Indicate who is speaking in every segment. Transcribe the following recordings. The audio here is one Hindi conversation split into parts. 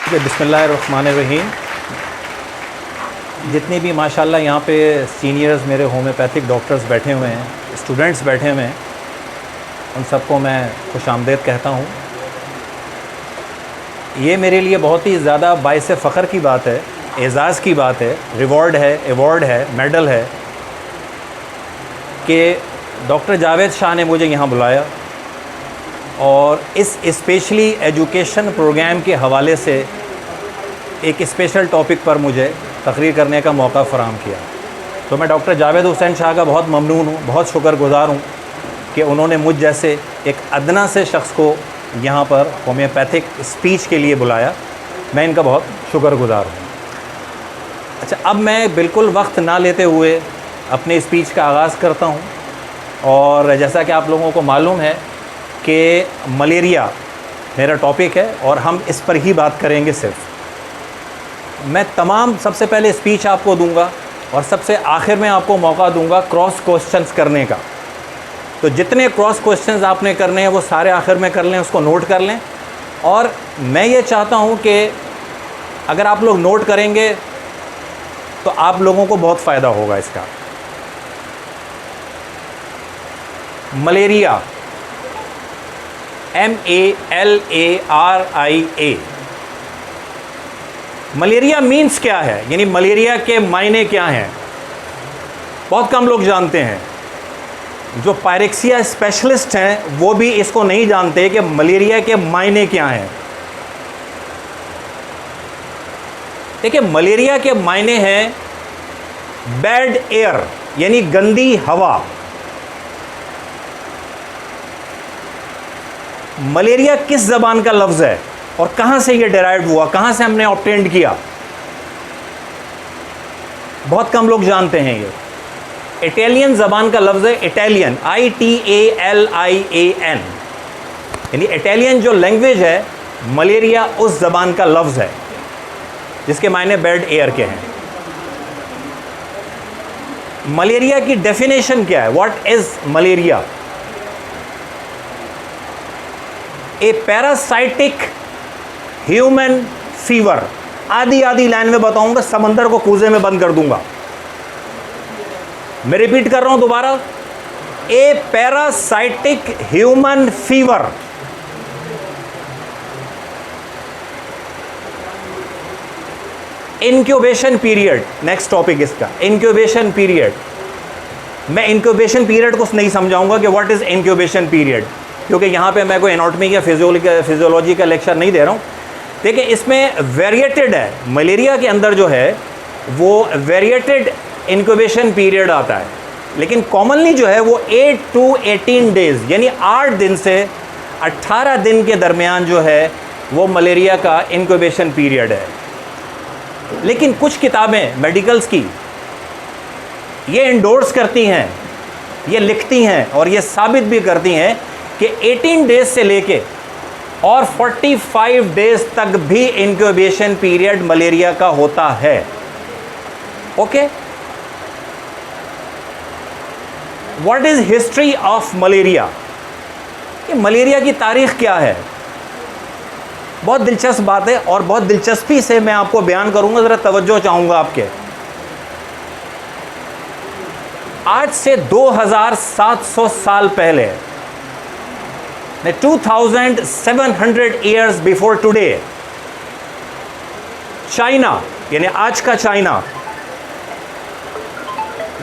Speaker 1: बिस्मिल्लाहिर्रहमानिर्रहीम। जितने भी माशाल्लाह यहाँ पे सीनियर्स मेरे होम्योपैथिक डॉक्टर्स बैठे हुए हैं, स्टूडेंट्स बैठे हुए हैं, उन सबको मैं खुशामदीद कहता हूँ। ये मेरे लिए बहुत ही ज़्यादा बाइस फ़ख्र की बात है, एज़ाज़ की बात है, रिवॉर्ड है, एवॉर्ड है, मेडल है कि डॉक्टर जावेद शाह ने मुझे यहाँ बुलाया और इस स्पेशली एजुकेशन प्रोग्राम के हवाले से एक स्पेशल टॉपिक पर मुझे तकरीर करने का मौका फ़राहम किया। तो मैं डॉक्टर जावेद हुसैन शाह का बहुत ममनून हूँ, बहुत शुक्रगुज़ार हूँ कि उन्होंने मुझ जैसे एक अदना से शख्स को यहाँ पर होम्योपैथिक स्पीच के लिए बुलाया। मैं इनका बहुत शुक्रगुज़ार हूँ। अच्छा, अब मैं बिल्कुल वक्त ना लेते हुए अपने स्पीच का आगाज़ करता हूँ। और जैसा कि आप लोगों को मालूम है कि मलेरिया मेरा टॉपिक है और हम इस पर ही बात करेंगे। सिर्फ मैं सबसे पहले स्पीच आपको दूंगा और सबसे आखिर में आपको मौका दूंगा क्रॉस क्वेश्चंस करने का। तो जितने क्रॉस क्वेश्चंस आपने करने हैं वो सारे आखिर में कर लें, उसको नोट कर लें। और मैं ये चाहता हूँ कि अगर आप लोग नोट करेंगे तो आप लोगों को बहुत फ़ायदा होगा इसका। मलेरिया, MALARIA, मलेरिया मीन्स क्या है, यानी मलेरिया के मायने क्या हैं, बहुत कम लोग जानते हैं। जो पायरेक्सिया स्पेशलिस्ट हैं वो भी इसको नहीं जानते कि मलेरिया के मायने क्या हैं। देखिए, मलेरिया के मायने हैं बैड एयर, यानी गंदी हवा। मलेरिया किस ज़बान का लफ्ज़ है और कहाँ से ये डेराइव हुआ, कहाँ से हमने ऑब्टेंड किया, बहुत कम लोग जानते हैं। ये इटालियन ज़बान का लफ्ज़ है, इटालियन, ITALIAN, यानी इटालियन जो लैंग्वेज है, मलेरिया उस ज़बान का लफ्ज़ है जिसके मायने बैड एयर के हैं। मलेरिया की डेफिनेशन क्या है? What is malaria? A parasitic human fever. आधी लाइन में बताऊंगा, समंदर को कूजे में बंद कर दूंगा। मैं रिपीट कर रहा हूं दोबारा, a parasitic human fever. Incubation period, next topic इसका, इंक्यूबेशन पीरियड। मैं इंक्यूबेशन पीरियड को नहीं समझाऊंगा कि व्हाट इज इंक्यूबेशन पीरियड, क्योंकि यहाँ पे मैं कोई एनाटॉमी या फिजियोलॉजी का लेक्चर नहीं दे रहा हूँ। देखिए, इसमें वेरिएटेड है, मलेरिया के अंदर जो है वो वेरिएटेड इंक्यूबेशन पीरियड आता है, लेकिन कॉमनली जो है वो 8 to 18 डेज़, यानी 8 दिन से 18 दिन के दरमियान जो है वो मलेरिया का इंक्यूबेशन पीरियड है। लेकिन कुछ किताबें मेडिकल्स की ये इंडोर्स करती हैं, ये लिखती हैं और ये साबित भी करती हैं कि 18 डेज से लेके और 45 डेज तक भी इंक्यूबेशन पीरियड मलेरिया का होता है। Okay, what is history of malaria? ये मलेरिया की तारीख क्या है? बहुत दिलचस्प बात है और बहुत दिलचस्पी से मैं आपको बयान करूंगा, जरा तवज्जो चाहूंगा आपके। आज से 2700 साल पहले, 2700 ईयर्स बिफोर टुडे, चाइना, यानी आज का चाइना,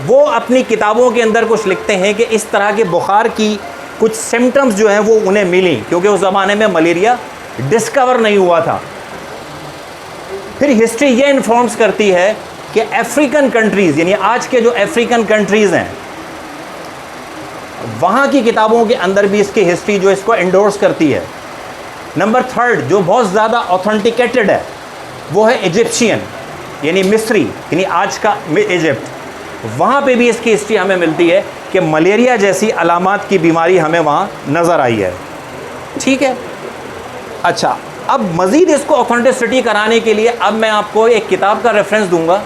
Speaker 1: वो अपनी किताबों के अंदर कुछ लिखते हैं कि इस तरह के बुखार की कुछ सिम्टम्स जो हैं वो उन्हें मिली, क्योंकि उस ज़माने में मलेरिया डिस्कवर नहीं हुआ था। फिर हिस्ट्री ये इन्फॉर्म्स करती है कि अफ्रीकन कंट्रीज़, यानी आज के जो अफ्रीकन कंट्रीज़ हैं, वहाँ की किताबों के अंदर भी इसकी हिस्ट्री जो इसको एंडोर्स करती है। नंबर 3 जो बहुत ज़्यादा ऑथेंटिकेटेड है वो है इजिप्शियन, यानी मिस्री, यानी आज का इजिप्ट। वहाँ पे भी इसकी हिस्ट्री हमें मिलती है कि मलेरिया जैसी अलामात की बीमारी हमें वहाँ नज़र आई है। ठीक है, अच्छा, अब मज़ीद इसको ऑथेंटिसिटी कराने के लिए अब मैं आपको एक किताब का रेफरेंस दूंगा,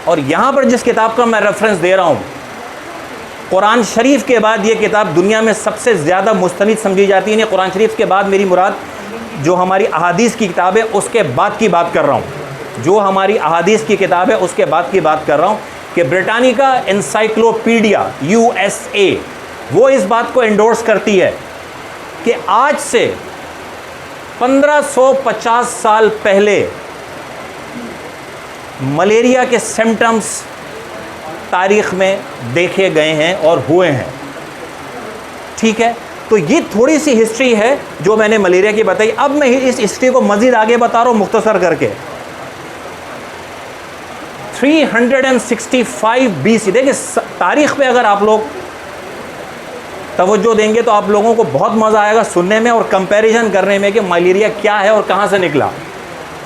Speaker 1: और यहाँ पर जिस किताब का मैं रेफरेंस दे रहा हूँ, कुरान शरीफ के बाद ये किताब दुनिया में सबसे ज़्यादा मुस्तनिद समझी जाती है। कुरान शरीफ के बाद मेरी मुराद जो हमारी अहादीस की किताब है उसके बाद की बात कर रहा हूँ, जो हमारी अहादीस की किताब है उसके बाद की बात कर रहा हूँ कि ब्रिटानिका एनसाइक्लोपीडिया USA वो इस बात को एंडोर्स करती है कि आज से 1550 साल पहले मलेरिया के सिम्टम्स तारीख़ में देखे गए हैं और हुए हैं। ठीक है, तो ये थोड़ी सी हिस्ट्री है जो मैंने मलेरिया की बताई। अब मैं इस हिस्ट्री को मज़ीद आगे बता रहा हूँ मुख्तसर करके। 365 BC, देखिए तारीख़ पे अगर आप लोग तवज्जो देंगे तो आप लोगों को बहुत मज़ा आएगा सुनने में और कंपैरिजन करने में कि मलेरिया क्या है और कहाँ से निकला।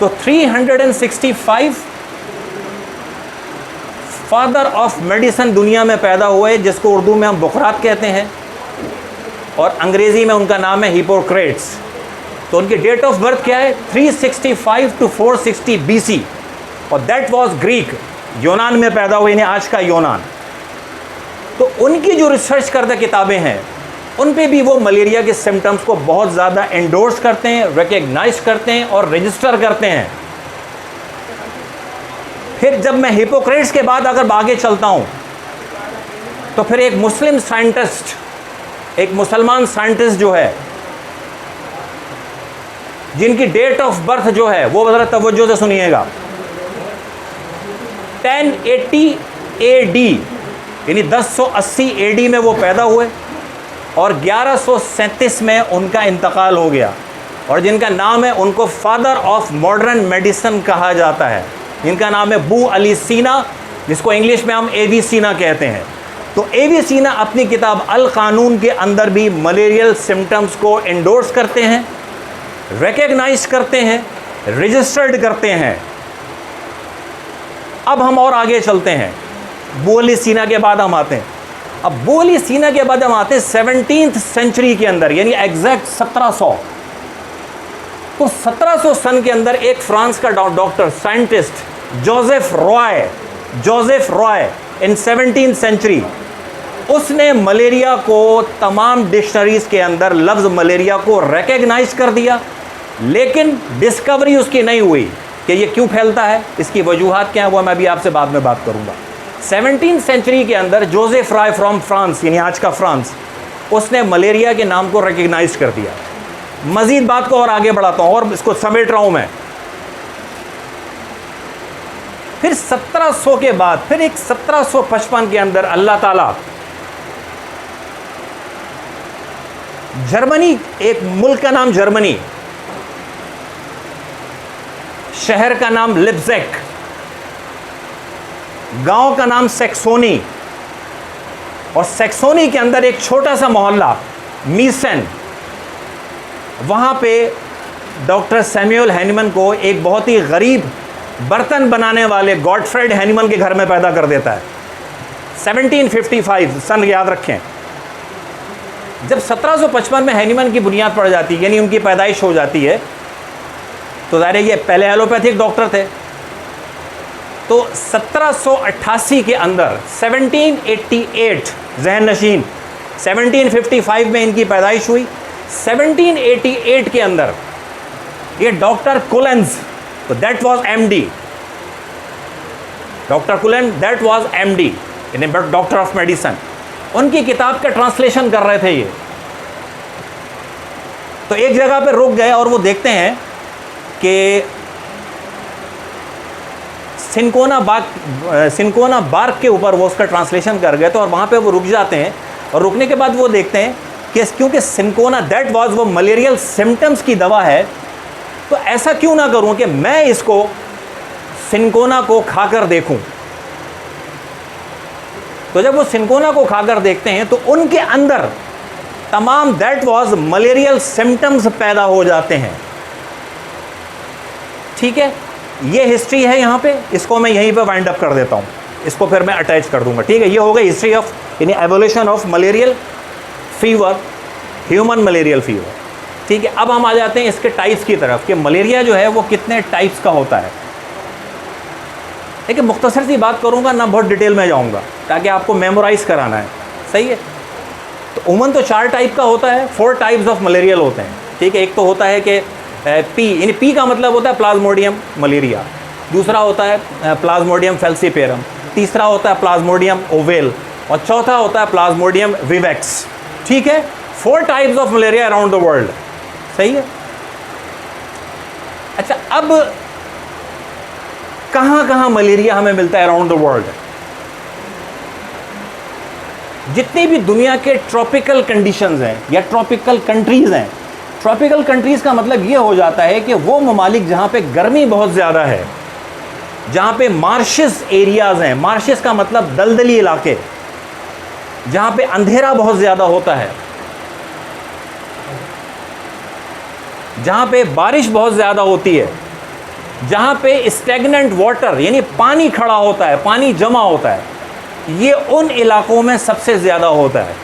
Speaker 1: तो 365 फादर ऑफ मेडिसिन दुनिया में पैदा हुए, जिसको उर्दू में हम बुकरात कहते हैं और अंग्रेज़ी में उनका नाम है हिपोक्रेट्स। तो उनकी डेट ऑफ बर्थ क्या है? 365 to 460 BC और दैट वाज ग्रीक, यूनान में पैदा हुए, यानी आज का यूनान। तो उनकी जो रिसर्च करदा किताबें हैं उन पे भी वो मलेरिया के सिम्टम्स को बहुत ज़्यादा एंडोर्स करते हैं, रिकग्नाइज करते हैं और रजिस्टर करते हैं। फिर जब मैं हिपोक्रेट्स के बाद अगर आगे चलता हूँ तो फिर एक मुस्लिम साइंटिस्ट, एक मुसलमान साइंटिस्ट जो है, जिनकी डेट ऑफ बर्थ जो है वो ज़रा तवज्जो से सुनिएगा, 1080 AD यानी 1080 AD में वो पैदा हुए और 1137 में उनका इंतकाल हो गया। और जिनका नाम है, उनको फादर ऑफ मॉडर्न मेडिसिन कहा जाता है। जिनका नाम है अबू अली सीना, जिसको इंग्लिश में हम AB सीना कहते हैं। तो AB सीना अपनी किताब अल कानून के अंदर भी मलेरियल सिम्टम्स को एंडोर्स करते हैं, रिकग्नाइज करते हैं, रजिस्टर्ड करते हैं। अब हम और आगे चलते हैं, अबू अली सीना के बाद हम आते हैं। अब अबू अली सीना के बाद हम आते हैं 17th सेंचुरी के अंदर, यानी एग्जैक्ट 1700। तो 1700 सन के अंदर एक फ्रांस का डॉक्टर साइंटिस्ट जोसेफ रॉय इन 17th सेंचुरी, उसने मलेरिया को तमाम डिक्शनरीज के अंदर लफ्ज़ मलेरिया को रिकग्नाइज कर दिया, लेकिन डिस्कवरी उसकी नहीं हुई कि ये क्यों फैलता है, इसकी वजूहात क्या है, वो मैं अभी आपसे बाद में बात करूंगा। 17th सेंचुरी के अंदर जोसेफ रॉय फ्रॉम फ्रांस, यानी आज का फ्रांस, उसने मलेरिया के नाम को रिकग्नाइज कर दिया। मज़ीद बात को और आगे बढ़ाता हूँ और इसको समेट रहा हूँ मैं। फिर 1700 के बाद फिर एक 1755 के अंदर अल्लाह ताला जर्मनी, एक मुल्क का नाम जर्मनी, शहर का नाम लिप्ज़िग, गांव का नाम सैक्सोनी, और सैक्सोनी के अंदर एक छोटा सा मोहल्ला मीसेन, वहाँ पे डॉक्टर सैमुअल हैनीमन को एक बहुत ही गरीब बर्तन बनाने वाले गॉडफ्रेड हैनीमन के घर में पैदा कर देता है। 1755 सन याद रखें। जब 1755 में हैनीमन की बुनियाद पड़ जाती है, यानी उनकी पैदाइश हो जाती है, तो ज़ाहिर है ये पहले एलोपैथिक डॉक्टर थे। तो 1788 के अंदर 1788 ज़हन नशीन, 1755 में इनकी पैदाइश हुई। 1788 के अंदर ये डॉक्टर कुलेंस, तो that was MD, doctor Cullens that was MD यानी डॉक्टर ऑफ मेडिसिन, उनकी किताब का ट्रांसलेशन कर रहे थे ये। तो एक जगह पे रुक गए और वो देखते हैं कि सिनकोना बार्क के ऊपर वो उसका ट्रांसलेशन कर गए। तो और वहाँ पे वो रुक जाते हैं और रुकने के बाद वो देखते हैं कि क्योंकि सिनकोना दैट वाज वो मलेरियल सिम्टम्स की दवा है, तो ऐसा क्यों ना करूं कि मैं इसको सिनकोना को खाकर देखूं। तो जब वो सिनकोना को खाकर देखते हैं तो उनके अंदर तमाम दैट वाज मलेरियल सिम्टम्स पैदा हो जाते हैं। ठीक है, ये हिस्ट्री है यहाँ पे, इसको मैं यहीं पे वाइंड अप कर देता हूँ, इसको फिर मैं अटैच कर दूंगा। ठीक है, ये हो गई हिस्ट्री ऑफ यानी evolution of malarial fever, human malarial fever. ठीक है, अब हम आ जाते हैं इसके टाइप्स की तरफ कि मलेरिया जो है वो कितने टाइप्स का होता है। देखिए, मुख्तसर सी बात करूँगा ना, बहुत डिटेल में जाऊँगा ताकि आपको मेमोराइज़ कराना है। सही है, तो उमन तो 4 टाइप का होता है, 4 टाइप्स ऑफ मलेरियल होते हैं। ठीक है, एक तो होता है कि पी, यानी पी का मतलब होता है प्लाज्मोडियम मलेरिया, दूसरा होता है प्लाज्मोडियम फैल्सीपेरम, तीसरा होता है प्लाज्मोडियम ओवेल, और चौथा होता है प्लाज्मोडियम विवेक्स। ठीक है, 4 types of malaria around the world. सही है। अच्छा, अब कहां कहां मलेरिया हमें मिलता है अराउंड द वर्ल्ड? जितनी भी दुनिया के ट्रॉपिकल कंडीशंस हैं या ट्रॉपिकल कंट्रीज हैं, ट्रॉपिकल कंट्रीज का मतलब ये हो जाता है कि वो ममालिक जहां पे गर्मी बहुत ज़्यादा है, जहां पे मार्शस एरियाज हैं, मार्शस का मतलब दलदली इलाके, जहां पे अंधेरा बहुत ज़्यादा होता है, जहां पे बारिश बहुत ज़्यादा होती है, जहां पे स्टैग्नेंट वाटर यानी पानी खड़ा होता है, पानी जमा होता है, ये उन इलाकों में सबसे ज़्यादा होता है।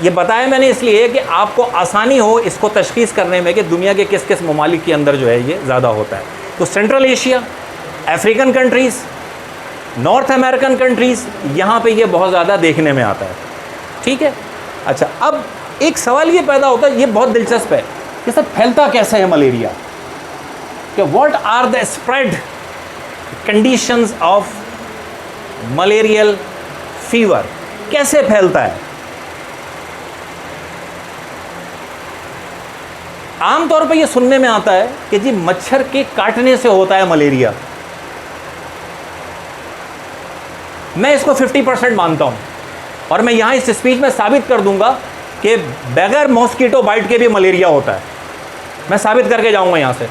Speaker 1: ये बताया मैंने इसलिए कि आपको आसानी हो इसको तशखीस करने में कि दुनिया के किस किस ममालिक के अंदर जो है ये ज़्यादा होता है। तो central Asia, African countries, north American countries, यहाँ पे ये बहुत ज़्यादा देखने में आता है। ठीक है। अच्छा, अब एक सवाल ये पैदा होता है, ये बहुत दिलचस्प है कि सर फैलता कैसे है मलेरिया, कि what are the spread conditions of malarial fever, कैसे फैलता है? आमतौर पर यह सुनने में आता है कि जी मच्छर के काटने से होता है मलेरिया। मैं इसको 50% मानता हूं, और मैं यहां इस स्पीच में साबित कर दूंगा कि बगैर मॉस्किटो बाइट के भी मलेरिया होता है। मैं साबित करके जाऊंगा यहां से।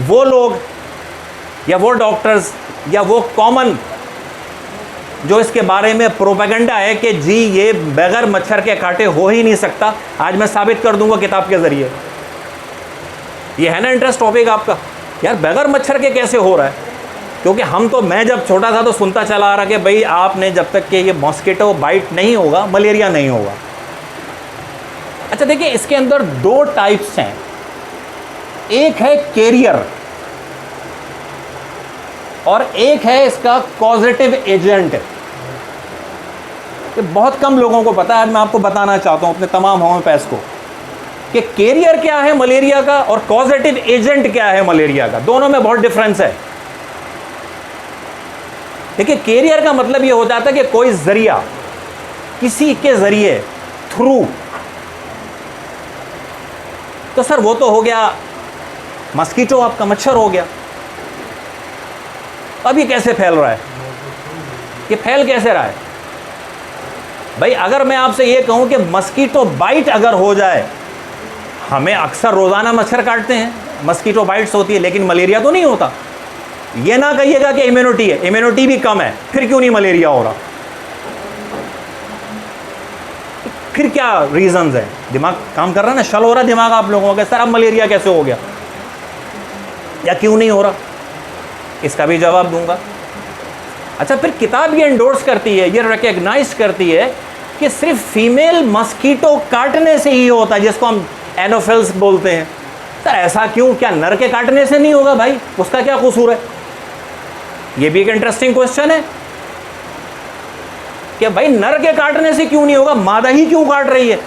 Speaker 1: वो लोग या वो डॉक्टर्स या वो कॉमन जो इसके बारे में प्रोपेगेंडा है कि जी ये बगैर मच्छर के काटे हो ही नहीं सकता, आज मैं साबित कर दूंगा किताब के ज़रिए। ये है ना इंटरेस्ट टॉपिक आपका, यार बगैर मच्छर के कैसे हो रहा है? क्योंकि मैं जब छोटा था तो सुनता चला आ रहा कि भाई आपने जब तक कि ये मॉस्किटो बाइट नहीं होगा मलेरिया नहीं होगा। अच्छा देखिए, इसके अंदर 2 टाइप्स हैं। एक है कैरियर और एक है इसका कॉजेटिव एजेंट। ये बहुत कम लोगों को पता है, मैं आपको बताना चाहता हूं अपने तमाम होम्योपैथ्स को कि कैरियर क्या है मलेरिया का और कॉजेटिव एजेंट क्या है मलेरिया का। दोनों में बहुत डिफरेंस है। देखिए, कैरियर का मतलब ये हो जाता है कि कोई जरिया, किसी के जरिए, थ्रू। तो सर वो तो हो गया मस्कीटो, आपका मच्छर हो गया। अब ये कैसे फैल रहा है? ये फैल कैसे रहा है भाई? अगर मैं आपसे ये कहूं कि मस्कीटो बाइट अगर हो जाए, हमें अक्सर रोज़ाना मच्छर काटते हैं, मस्कीटो बाइट्स होती है, लेकिन मलेरिया तो नहीं होता। ये ना कहिएगा कि इम्यूनिटी है, इम्यूनिटी भी कम है, फिर क्यों नहीं मलेरिया हो रहा? फिर क्या रीजंस है? दिमाग काम कर रहा है ना, शल हो रहा है दिमाग आप लोगों का, सर अब मलेरिया कैसे हो गया या क्यों नहीं हो रहा? इसका भी जवाब दूंगा। अच्छा, फिर किताब ये एंडोर्स करती है, ये रिकग्नाइज करती है कि सिर्फ फीमेल मस्कीटो काटने से ही होता है, जिसको हम एनोफिल्स बोलते हैं। सर ऐसा क्यों? क्या नर के काटने से नहीं होगा भाई? उसका क्या कसूर है? ये भी एक इंटरेस्टिंग क्वेश्चन है कि भाई नर के काटने से क्यों नहीं होगा, मादा ही क्यों काट रही है?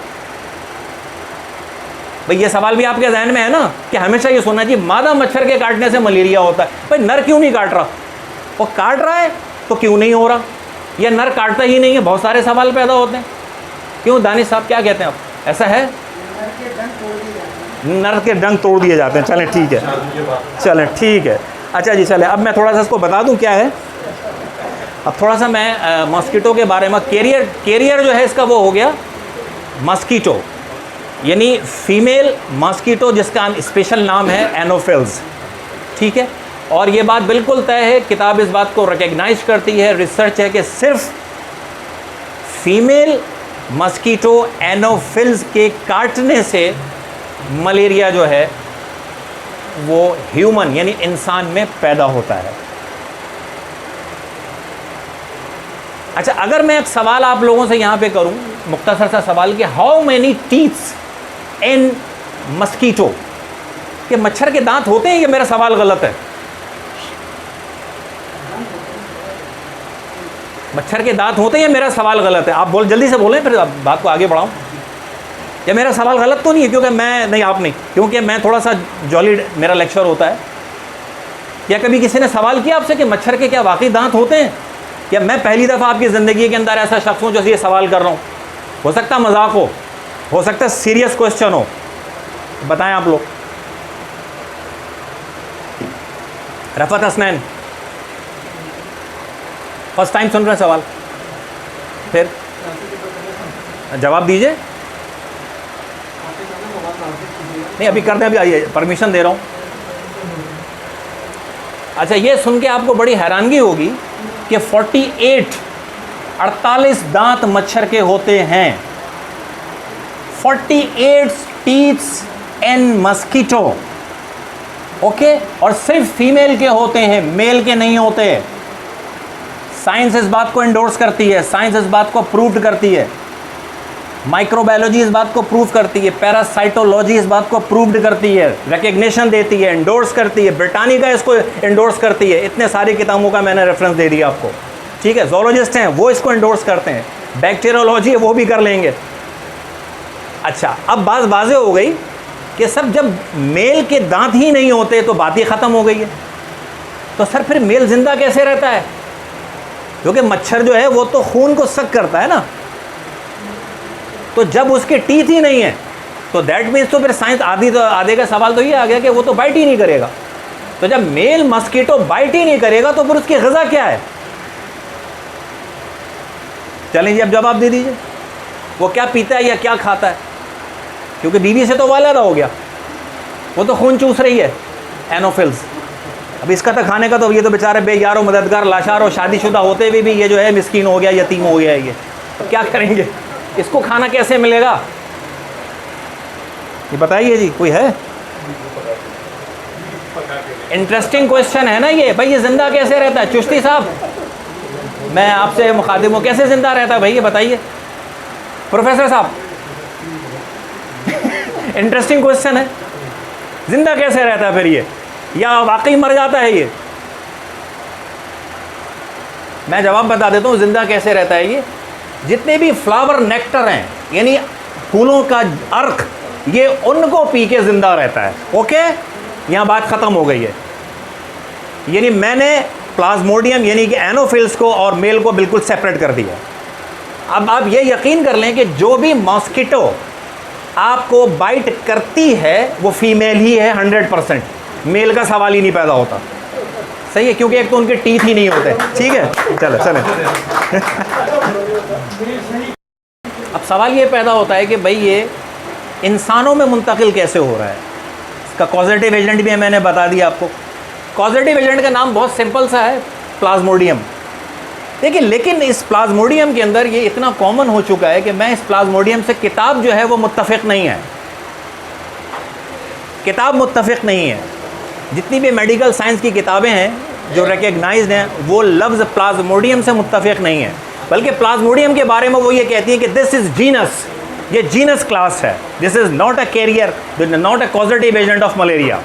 Speaker 1: भाई ये सवाल भी आपके जहन में है ना कि हमेशा ये सुनना चाहिए मादा मच्छर के काटने से मलेरिया होता है। भाई नर क्यों नहीं काट रहा? वो काट रहा है तो क्यों नहीं हो रहा? या नर काटता ही नहीं है? बहुत सारे सवाल पैदा होते हैं। क्यों दानिश साहब, क्या कहते हैं आप? ऐसा है? नर के डंक तोड़ दिए जाते हैं। चलें ठीक है, चलें ठीक है। अच्छा जी, चलें अब मैं थोड़ा सा इसको बता दूं क्या है। अब थोड़ा सा मैं मॉस्किटो के बारे में, कैरियर जो है इसका वो हो गया मस्कीटो, यानी फीमेल मॉस्किटो, जिसका स्पेशल नाम है एनोफिल्स। ठीक है, और ये बात बिल्कुल तय है, किताब इस बात को रिकग्नाइज करती है, रिसर्च है कि सिर्फ फीमेल मस्कीटो एनोफिल्स के काटने से मलेरिया जो है वो ह्यूमन यानी इंसान में पैदा होता है। अच्छा, अगर मैं एक सवाल आप लोगों से यहां पे करूं, मुख्तसर सा सवाल कि how many teeths in mosquito, कि मच्छर के दांत होते हैं? ये मेरा सवाल गलत है। मच्छर के दांत होते हैं? मेरा सवाल गलत है। आप जल्दी से बोलें, फिर बात को आगे बढ़ाऊं। या मेरा सवाल गलत तो नहीं है? क्योंकि मैं नहीं, आप नहीं, क्योंकि मैं थोड़ा सा जॉली मेरा लेक्चर होता है। या कभी किसी ने सवाल किया आपसे कि मच्छर के क्या वाकई दांत होते हैं? या मैं पहली दफ़ा आपकी ज़िंदगी के अंदर ऐसा शख्स हूँ जो ये सवाल कर रहा हूँ? हो सकता है मजाक हो सकता है सीरियस क्वेश्चन हो, बताएं आप लोग। रफ़त हसनैन फर्स्ट टाइम सुन रहे हैं सवाल, फिर जवाब दीजिए। नहीं अभी करते हैं, अभी आइए, परमिशन दे रहा हूँ। अच्छा, ये सुन के आपको बड़ी हैरानगी होगी कि 48 दांत मच्छर के होते हैं। 48 टीथ्स इन मस्कीटो, ओके, और सिर्फ फीमेल के होते हैं, मेल के नहीं होते। साइंस इस बात को एंडोर्स करती है, साइंस इस बात को प्रूव करती है, माइक्रोबायोलॉजी इस बात को प्रूव करती है, पैरासाइटोलॉजी इस बात को प्रूव्ड करती है, रिकग्निशन देती है, एंडोर्स करती है, ब्रिटानिका इसको एंडोर्स करती है। इतने सारी किताबों का मैंने रेफरेंस दे दिया आपको, ठीक है। जोलॉजिस्ट हैं वो इसको एंडोर्स करते हैं, बैक्टीरियोलॉजी है वो भी कर लेंगे। अच्छा, अब बात वाज़ेह हो गई कि सब जब मेल के दांत ही नहीं होते तो बात ही ख़त्म हो गई है। तो सर फिर मेल ज़िंदा कैसे रहता है? क्योंकि मच्छर जो है वो तो खून को सक करता है ना, तो जब उसके टीथ ही नहीं है तो दैट मीन्स तो फिर साइंस आधे का सवाल तो ये आ गया कि वो तो बाइट ही नहीं करेगा। तो जब मेल मस्कीटो बाइट ही नहीं करेगा तो फिर उसकी ग़िज़ा क्या है? चलें जी, अब जवाब दे दीजिए, वो क्या पीता है या क्या खाता है? क्योंकि बीवी से तो वाला हो गया, वो तो खून चूस रही है, एनोफिल्स। अब इसका तो खाने का तो ये तो बेचारे बेयारो मददगार लाचार और शादीशुदा होते हुए भी ये जो है मिस्कीन हो गया, यतीम हो गया ये, तो क्या करेंगे? इसको खाना कैसे मिलेगा? ये बताइए जी, कोई है? इंटरेस्टिंग क्वेश्चन है ना ये भाई। ये जिंदा कैसे रहता है? चुश्ती साहब, मैं आपसे मुखातिब हूँ, कैसे जिंदा रहता है भाई ये बताइए। प्रोफेसर साहब, इंटरेस्टिंग क्वेश्चन है, जिंदा कैसे रहता है फिर ये, या वाकई मर जाता है ये? मैं जवाब बता देता हूँ जिंदा कैसे रहता है ये। जितने भी फ्लावर नेक्टर हैं, यानी फूलों का अर्क, ये उनको पी के जिंदा रहता है। ओके, यहाँ बात ख़त्म हो गई है। यानी मैंने प्लाज्मोडियम यानी कि एनोफिल्स को और मेल को बिल्कुल सेपरेट कर दिया। अब आप ये यकीन कर लें कि जो भी मॉस्किटो आपको बाइट करती है वो फीमेल ही है 100%, मेल का सवाल ही नहीं पैदा होता। सही है, क्योंकि एक तो उनके टीथ ही नहीं होते। ठीक है, चलो चलें। अब सवाल ये पैदा होता है कि भाई ये इंसानों में मुंतकिल कैसे हो रहा है? इसका कॉजेटिव एजेंट भी मैंने बता दिया आपको। कॉजेटिव एजेंट का नाम बहुत सिंपल सा है, प्लाज्मोडियम। देखिए, लेकिन इस प्लाज्मोडियम के अंदर ये इतना कॉमन हो चुका है कि मैं इस प्लाज्मोडियम से किताब जो है वो मुत्तफ़िक़ नहीं है, किताब मुत्तफ़िक़ नहीं है। जितनी भी मेडिकल साइंस की किताबें हैं जो रिकग्नाइज्ड हैं वो लफ्ज़ प्लाज्मोडियम से मुत्तफ़िक़ नहीं है, बल्कि प्लाज्मोडियम के बारे में वो ये कहती है कि दिस इज़ जीनस, ये जीनस क्लास है, this is not a carrier, not a causative agent of malaria.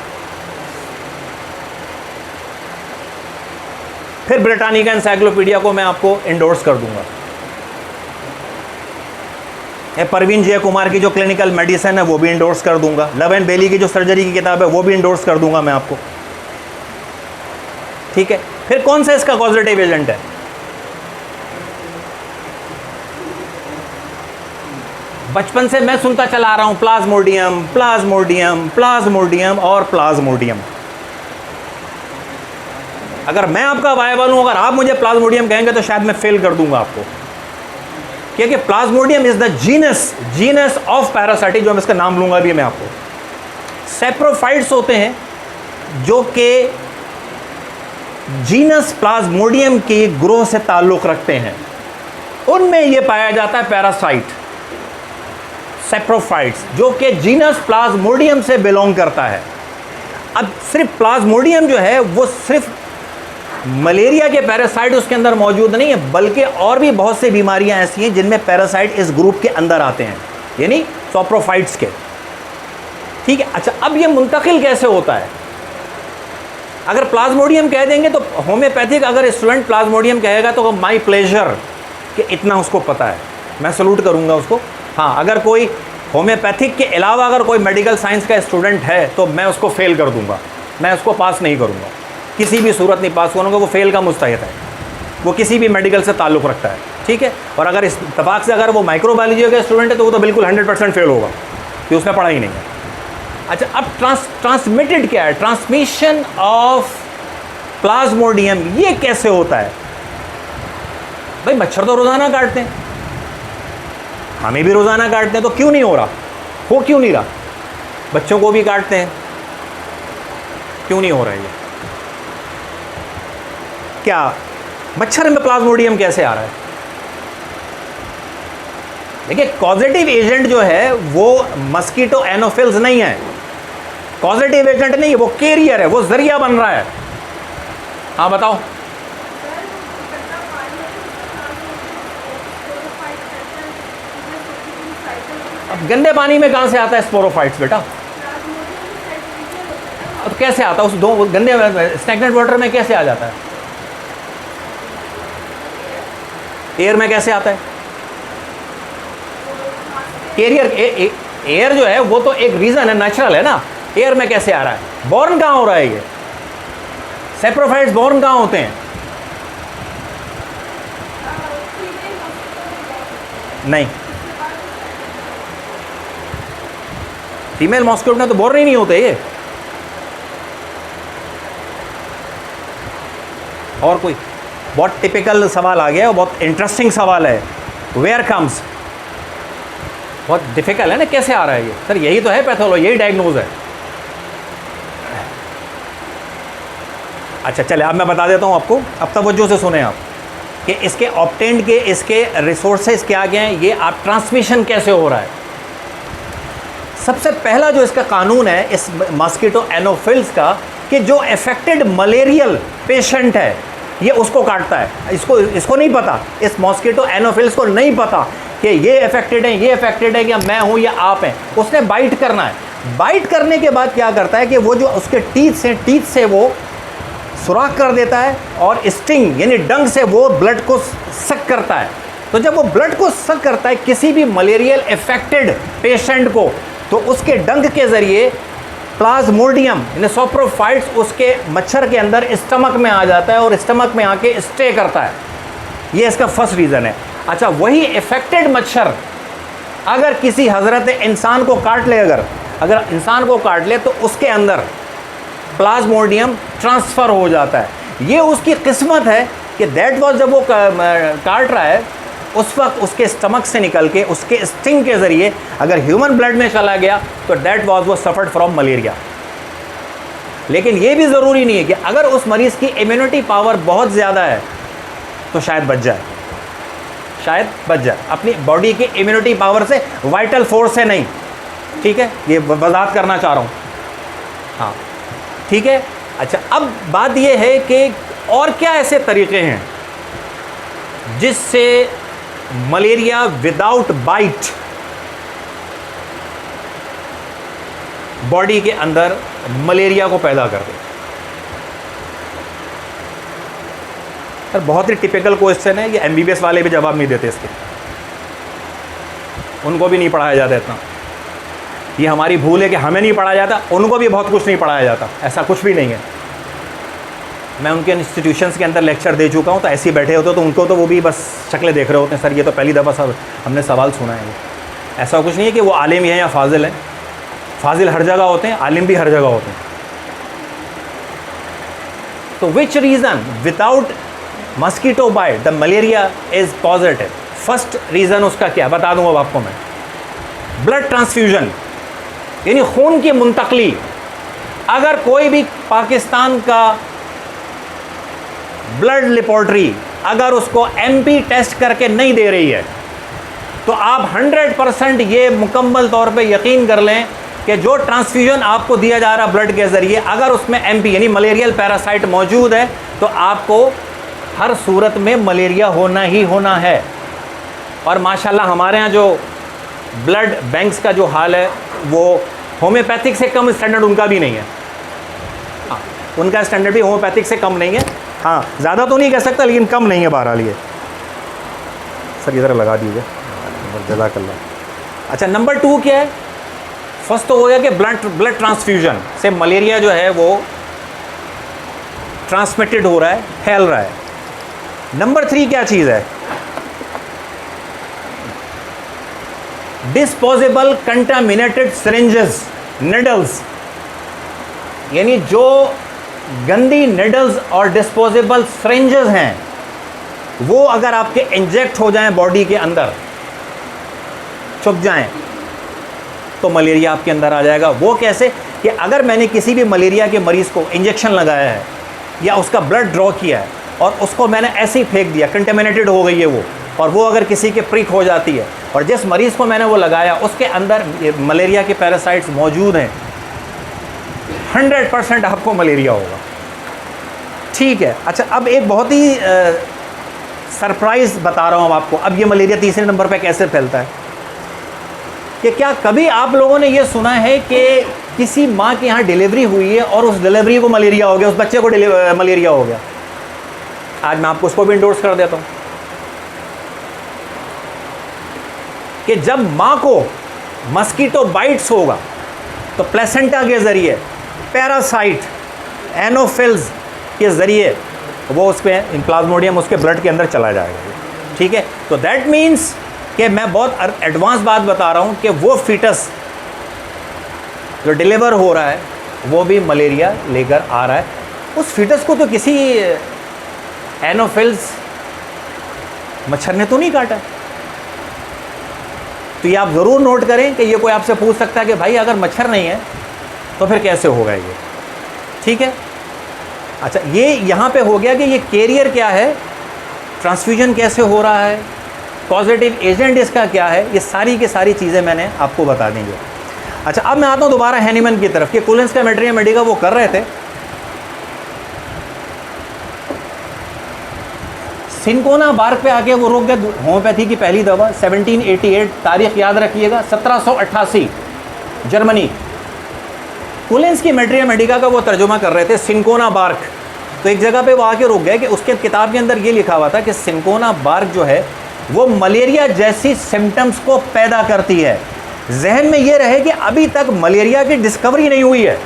Speaker 1: फिर ब्रिटानिका एनसाइक्लोपीडिया को मैं आपको इंडोर्स कर दूंगा। परवीन जय कुमार की जो क्लिनिकल मेडिसिन है वो भी इंडोर्स कर दूंगा। लव एंड बेली की जो सर्जरी की किताब है वो भी इंडोर्स कर दूंगा मैं आपको। ठीक है, फिर कौन सा इसका पॉजिटिव एजेंट है? बचपन से मैं सुनता चला आ रहा हूं प्लाज्मोडियम, प्लाज्मोडियम, प्लाज्मोडियम और प्लाज्मोडियम। अगर मैं आपका वाइवल हूं, अगर आप मुझे प्लाज्मोडियम कहेंगे तो शायद मैं फेल कर दूंगा आपको, क्योंकि Plasmodium is the genus of parasitic, जो मैं इसका नाम लूंगा भी मैं आपको। सेप्रोफाइट्स होते हैं जो कि जीनस प्लाज्मोडियम के ग्रोह से ताल्लुक़ रखते हैं, उनमें यह पाया जाता है पैरासाइट सेप्रोफाइट्स, जो कि जीनस प्लाज्मोडियम से बिलोंग करता है। अब सिर्फ प्लाज्मोडियम जो है वो सिर्फ मलेरिया के पैरासाइट उसके अंदर मौजूद नहीं है, बल्कि और भी बहुत सी बीमारियां ऐसी हैं जिनमें पैरासाइट इस ग्रुप के अंदर आते हैं, यानी सैप्रोफाइट्स के। ठीक है, अच्छा, अब ये मुंतकिल कैसे होता है? अगर प्लाज्मोडियम कह देंगे तो होम्योपैथिक अगर स्टूडेंट प्लाज्मोडियम कहेगा तो माई प्लेजर कि इतना उसको पता है, मैं सलूट करूंगा उसको। हाँ, अगर कोई होम्योपैथिक के अलावा अगर कोई मेडिकल साइंस का स्टूडेंट है तो मैं उसको फेल कर दूंगा, मैं उसको पास नहीं करूंगा, किसी भी सूरत नहीं पास करूंगा, वो फेल का मुस्तहिक है, वो किसी भी मेडिकल से ताल्लुक़ रखता है, ठीक है। और अगर इस इत्तेफाक से अगर वो माइक्रोबायोलॉजी का स्टूडेंट है तो वो तो बिल्कुल 100% फेल होगा कि उसने पढ़ा ही नहीं है। अच्छा, अब ट्रांसमिटेड क्या है, ट्रांसमिशन ऑफ प्लाज्मोडियम, ये कैसे होता है? भाई मच्छर तो रोज़ाना काटते हैं, हमें भी रोज़ाना काटते हैं, तो क्यों नहीं हो रहा? हो क्यों नहीं रहा? बच्चों को भी काटते हैं, क्यों नहीं हो रहा है ये? क्या मच्छर में प्लाज्मोडियम कैसे आ रहा है? देखिए, कॉजेटिव एजेंट जो है वो मस्कीटो एनोफिल्स नहीं है, कॉजेटिव एजेंट नहीं है, वो कैरियर है, वो जरिया बन रहा है। हाँ बताओ। अब गंदे पानी में कहां से आता है स्पोरोफाइट्स बेटा? अब कैसे आता है? उस दो गंदे स्टैग्नेंट वाटर में कैसे आ जाता है? एयर में कैसे आता है? कैरियर एयर जो है वो तो एक रीजन है, नेचुरल है ना। एयर में कैसे आ रहा है? बॉर्न कहां हो रहा है? ये सेप्रोफाइट्स बॉर्न कहां होते हैं? नहीं, फीमेल मॉस्किटो में तो बॉर्न ही नहीं होते ये। और कोई बहुत टिपिकल सवाल आ गया, बहुत इंटरेस्टिंग सवाल है, वेयर कम्स। बहुत डिफिकल्ट है ना, कैसे आ रहा है ये? सर यही तो है पैथोलॉजी, यही डायग्नोज है। अच्छा चले, अब मैं बता देता हूँ आपको, अब तवज्जो से सुने आप कि इसके ऑब्टेंड के इसके रिसोर्सेज क्या क्या हैं, ये आप ट्रांसमिशन कैसे हो रहा है। सबसे पहला जो इसका कानून है इस मॉस्किटो एनोफिल्स का, कि जो अफेक्टेड मलेरियल पेशेंट है ये उसको काटता है। इसको नहीं पता, इस मॉस्किटो एनोफिल्स को नहीं पता कि ये अफेक्टेड है, ये अफेक्टेड है, या मैं हूँ या आप हैं। उसने बाइट करना है। बाइट करने के बाद क्या करता है कि वो जो उसके टीथ से वो सुराख कर देता है और स्टिंग यानी डंग से वो ब्लड को सक करता है। तो जब वो ब्लड को सक करता है किसी भी मलेरियल अफेक्टेड पेशेंट को, तो उसके डंग के ज़रिए प्लाज्मोडियम यानी सॉप्रोफाइट्स उसके मच्छर के अंदर स्टमक में आ जाता है और स्टमक में आके स्टे करता है। ये इसका फर्स्ट रीज़न है। अच्छा, वही अफेक्टेड मच्छर अगर किसी हज़रत इंसान को काट ले, अगर इंसान को काट ले, तो उसके अंदर प्लाज्मोडियम ट्रांसफ़र हो जाता है। ये उसकी किस्मत है कि दैट वाज, जब वो काट रहा है उस वक्त उसके स्टमक से निकल के उसके स्टिंग के ज़रिए अगर ह्यूमन ब्लड में चला गया तो दैट वाज वो सफ़र्ड फ्रॉम मलेरिया। लेकिन ये भी ज़रूरी नहीं है कि अगर उस मरीज़ की इम्यूनिटी पावर बहुत ज़्यादा है तो शायद बच जाए, अपनी बॉडी की इम्यूनिटी पावर से, वाइटल फोर्स से नहीं। ठीक है, ये वजाहत करना चाह रहा हूँ। हाँ ठीक है। अच्छा, अब बात ये है कि और क्या ऐसे तरीक़े हैं जिससे मलेरिया विदाउट बाइट बॉडी के अंदर मलेरिया को पैदा कर दे। सर बहुत ही टिपिकल क्वेश्चन है ये, एमबीबीएस वाले भी जवाब नहीं देते इसके, उनको भी नहीं पढ़ाया जाता इतना। ये हमारी भूल है कि हमें नहीं पढ़ाया जाता, उनको भी बहुत कुछ नहीं पढ़ाया जाता, ऐसा कुछ भी नहीं है। मैं उनके इंस्टीट्यूशंस के अंदर लेक्चर दे चुका हूँ, तो ऐसे ही बैठे होते तो उनको तो वो भी बस शक्लें देख रहे होते हैं, सर ये तो पहली दफ़ा सर हमने सवाल सुना है। ऐसा कुछ नहीं है कि वो आलिम ही हैं या फाजिल हैं, फाजिल हर जगह होते हैं, आलिम भी हर जगह होते हैं। तो which reason without mosquito bite the malaria is positive? First reason उसका क्या बता दूँगा आपको मैं, ब्लड ट्रांसफ्यूजन यानी खून की मुंतकली। अगर कोई भी पाकिस्तान का ब्लड लेबोरेटरी अगर उसको एमपी टेस्ट करके नहीं दे रही है, तो आप 100% ये मुकम्मल तौर पे यकीन कर लें कि जो ट्रांसफ्यूजन आपको दिया जा रहा है ब्लड के ज़रिए, अगर उसमें एमपी यानी मलेरियल पैरासाइट मौजूद है, तो आपको हर सूरत में मलेरिया होना ही होना है। और माशाल्लाह हमारे यहाँ जो ब्लड बैंक्स का जो हाल है वो होम्योपैथिक से कम स्टैंडर्ड उनका भी नहीं है। हाँ, उनका स्टैंडर्ड भी होम्योपैथिक से कम नहीं है। हाँ, ज़्यादा तो नहीं कह सकता लेकिन कम नहीं है बहरहाल। ये सर इधर लगा दीजिए, जज़ाकल्लाह। अच्छा, नंबर 2 क्या है? फर्स्ट तो हो गया कि ब्लड ट्रांसफ्यूजन से मलेरिया जो है वो ट्रांसमिटेड हो रहा है, फैल रहा है। नंबर 3 क्या चीज़ है? डिस्पोजेबल कंटामिनेटेड सिरिंजेस, निडल्स, यानी जो गंदी निडल्स और डिस्पोजेबल सिरिंजेस हैं वो अगर आपके इंजेक्ट हो जाएं बॉडी के अंदर, चुप जाएं, तो मलेरिया आपके अंदर आ जाएगा। वो कैसे? कि अगर मैंने किसी भी मलेरिया के मरीज़ को इंजेक्शन लगाया है या उसका ब्लड ड्रॉ किया है और उसको मैंने ऐसे ही फेंक दिया, कंटेमिनेटेड हो गई है वो, और वो अगर किसी के प्रिक हो जाती है और जिस मरीज़ को मैंने वो लगाया उसके अंदर मलेरिया के पैरासाइट्स मौजूद हैं, 100% आपको मलेरिया होगा। ठीक है। अच्छा, अब एक बहुत ही सरप्राइज़ बता रहा हूँ आपको। अब ये मलेरिया तीसरे नंबर पे कैसे फैलता है कि क्या कभी आप लोगों ने ये सुना है कि किसी माँ के यहाँ डिलीवरी हुई है और उस डिलीवरी को मलेरिया हो गया, उस बच्चे को मलेरिया हो गया? आज मैं आपको उसको भी इंडोर्स कर देता हूँ कि जब माँ को मस्कीटो बाइट्स होगा तो प्लेसेंटा के ज़रिए पैरासाइट एनोफिल्स के ज़रिए वो उस पर प्लाज्मोडियम उसके ब्लड के अंदर चला जाएगा। ठीक है, तो दैट मीन्स कि मैं बहुत एडवांस बात बता रहा हूँ कि वो फीटस जो डिलीवर हो रहा है वो भी मलेरिया लेकर आ रहा है। उस फीटस को तो किसी एनोफिल्स मच्छर ने तो नहीं काटा। तो ये आप ज़रूर नोट करें कि ये कोई आपसे पूछ सकता है कि भाई अगर मच्छर नहीं है तो फिर कैसे होगा ये? ठीक है। अच्छा, ये यहाँ पे हो गया कि ये कैरियर क्या है, ट्रांसफ्यूजन कैसे हो रहा है, पॉजिटिव एजेंट इसका क्या है, ये सारी की सारी चीज़ें मैंने आपको बता देंगे। अच्छा, अब मैं आता हूँ दोबारा हैनीमन की तरफ कि कोलिन्स का मैट्रिया मेडिका वो कर रहे थे। सिंकोना बार्क पे आके वो रोक गए होम्योपैथी की पहली दवा 1788, तारीख याद रखिएगा 1788, जर्मनी। कोलिन्स की मैट्रिया मेडिका का वो तर्जुमा कर रहे थे सिंकोना बार्क। तो एक जगह पे वो आके रुक गए कि उसके किताब के अंदर ये लिखा हुआ था कि सिंकोना बार्क जो है वो मलेरिया जैसी सिम्टम्स को पैदा करती है। जहन में ये रहे कि अभी तक मलेरिया की डिस्कवरी नहीं हुई है,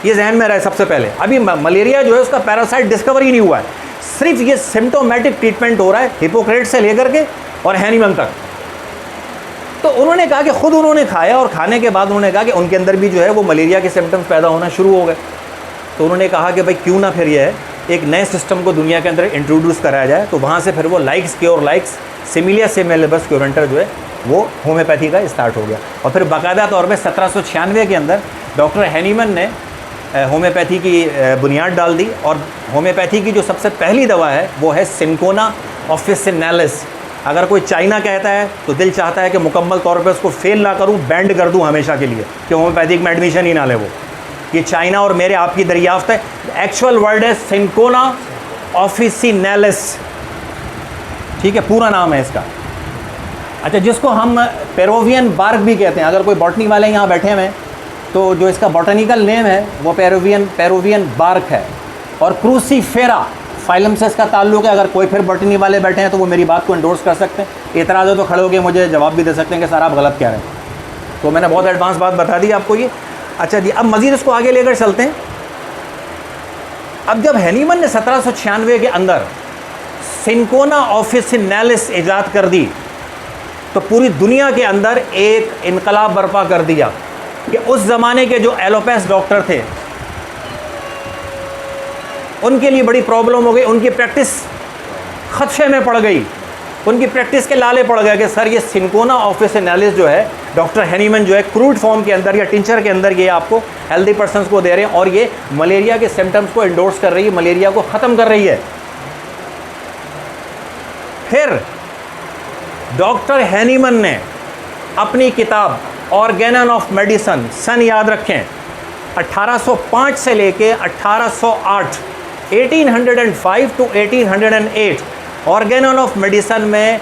Speaker 1: ये जहन में रहे सबसे पहले। अभी मलेरिया जो है उसका पैरासाइट डिस्कवरी नहीं हुआ है, सिर्फ ये सिम्टोमेटिक ट्रीटमेंट हो रहा है हिपोक्रेट से लेकर के और हैनीमन तक। तो उन्होंने कहा कि खुद उन्होंने खाया और खाने के बाद उन्होंने कहा कि उनके अंदर भी जो है वो मलेरिया के सिम्टम्स पैदा होना शुरू हो गए। तो उन्होंने कहा कि भाई क्यों ना फिर ये है एक नए सिस्टम को दुनिया के अंदर इंट्रोड्यूस कराया जाए। तो वहाँ से फिर वो लाइक्स क्योर लाइक्स सिमिलिया सिमिलेबस क्योरेंटर जो है वो होम्योपैथी का स्टार्ट हो गया। और फिर बाकायदा तौर पर 1796 के अंदर डॉक्टर हैनीमन ने होम्योपैथी की बुनियाद डाल दी। और होम्योपैथी की जो सबसे पहली दवा है वो है सिंकोना ऑफिसिनालिस। अगर कोई चाइना कहता है तो दिल चाहता है कि मुकम्मल तौर पे उसको फेल ना करूं, बैंड कर दूं हमेशा के लिए कि होम्योपैथिक में एडमिशन ही ना ले। वो ये चाइना और मेरे आपकी दरियाफ्त है। एक्चुअल वर्ड है सिंकोना ऑफिसिनालिस। ठीक है, पूरा नाम है इसका। अच्छा, जिसको हम पेरोवियन बार्क भी कहते हैं। अगर कोई बॉटनी वाले यहाँ बैठे हुए हैं तो जो इसका बॉटनिकल नेम है वो पेरोवियन बार्क है। और क्रूसीफेरा फाइलम से इसका ताल्लुक है। अगर कोई फिर बॉटनी वाले बैठे हैं तो वो मेरी बात को एंडोर्स कर सकते हैं। एतराज़ हो तो खड़े होकर मुझे जवाब भी दे सकते हैं कि सर आप गलत कह रहे हैं। तो मैंने बहुत एडवांस बात बता दी आपको ये। अच्छा जी, अब मज़ीद इसको आगे लेकर चलते हैं। अब जब हैनीमन ने 1796 के अंदर सिंकोना ऑफिसिनालिस ईजाद कर दी तो पूरी दुनिया के अंदर एक इनकलाब बर्पा कर दिया कि उस ज़माने के जो एलोपैथ डॉक्टर थे उनके लिए बड़ी प्रॉब्लम हो गई। उनकी प्रैक्टिस खदशे में पड़ गई, उनकी प्रैक्टिस के लाले पड़ गए कि सर ये सिंकोना ऑफिसिनालिस जो है डॉक्टर हैनीमन जो है क्रूड फॉर्म के अंदर या टिंचर के अंदर ये आपको हेल्दी पर्सनस को दे रहे हैं और ये मलेरिया के सिम्टम्स को इंडोर्स कर रही है, मलेरिया को ख़त्म कर रही है। फिर डॉक्टर हैनीमन ने अपनी किताब ऑर्गेनन ऑफ मेडिसन, सन याद रखें 1805 से लेके 1808, 1805 टू 1808 ऑर्गेनन ऑफ मेडिसन में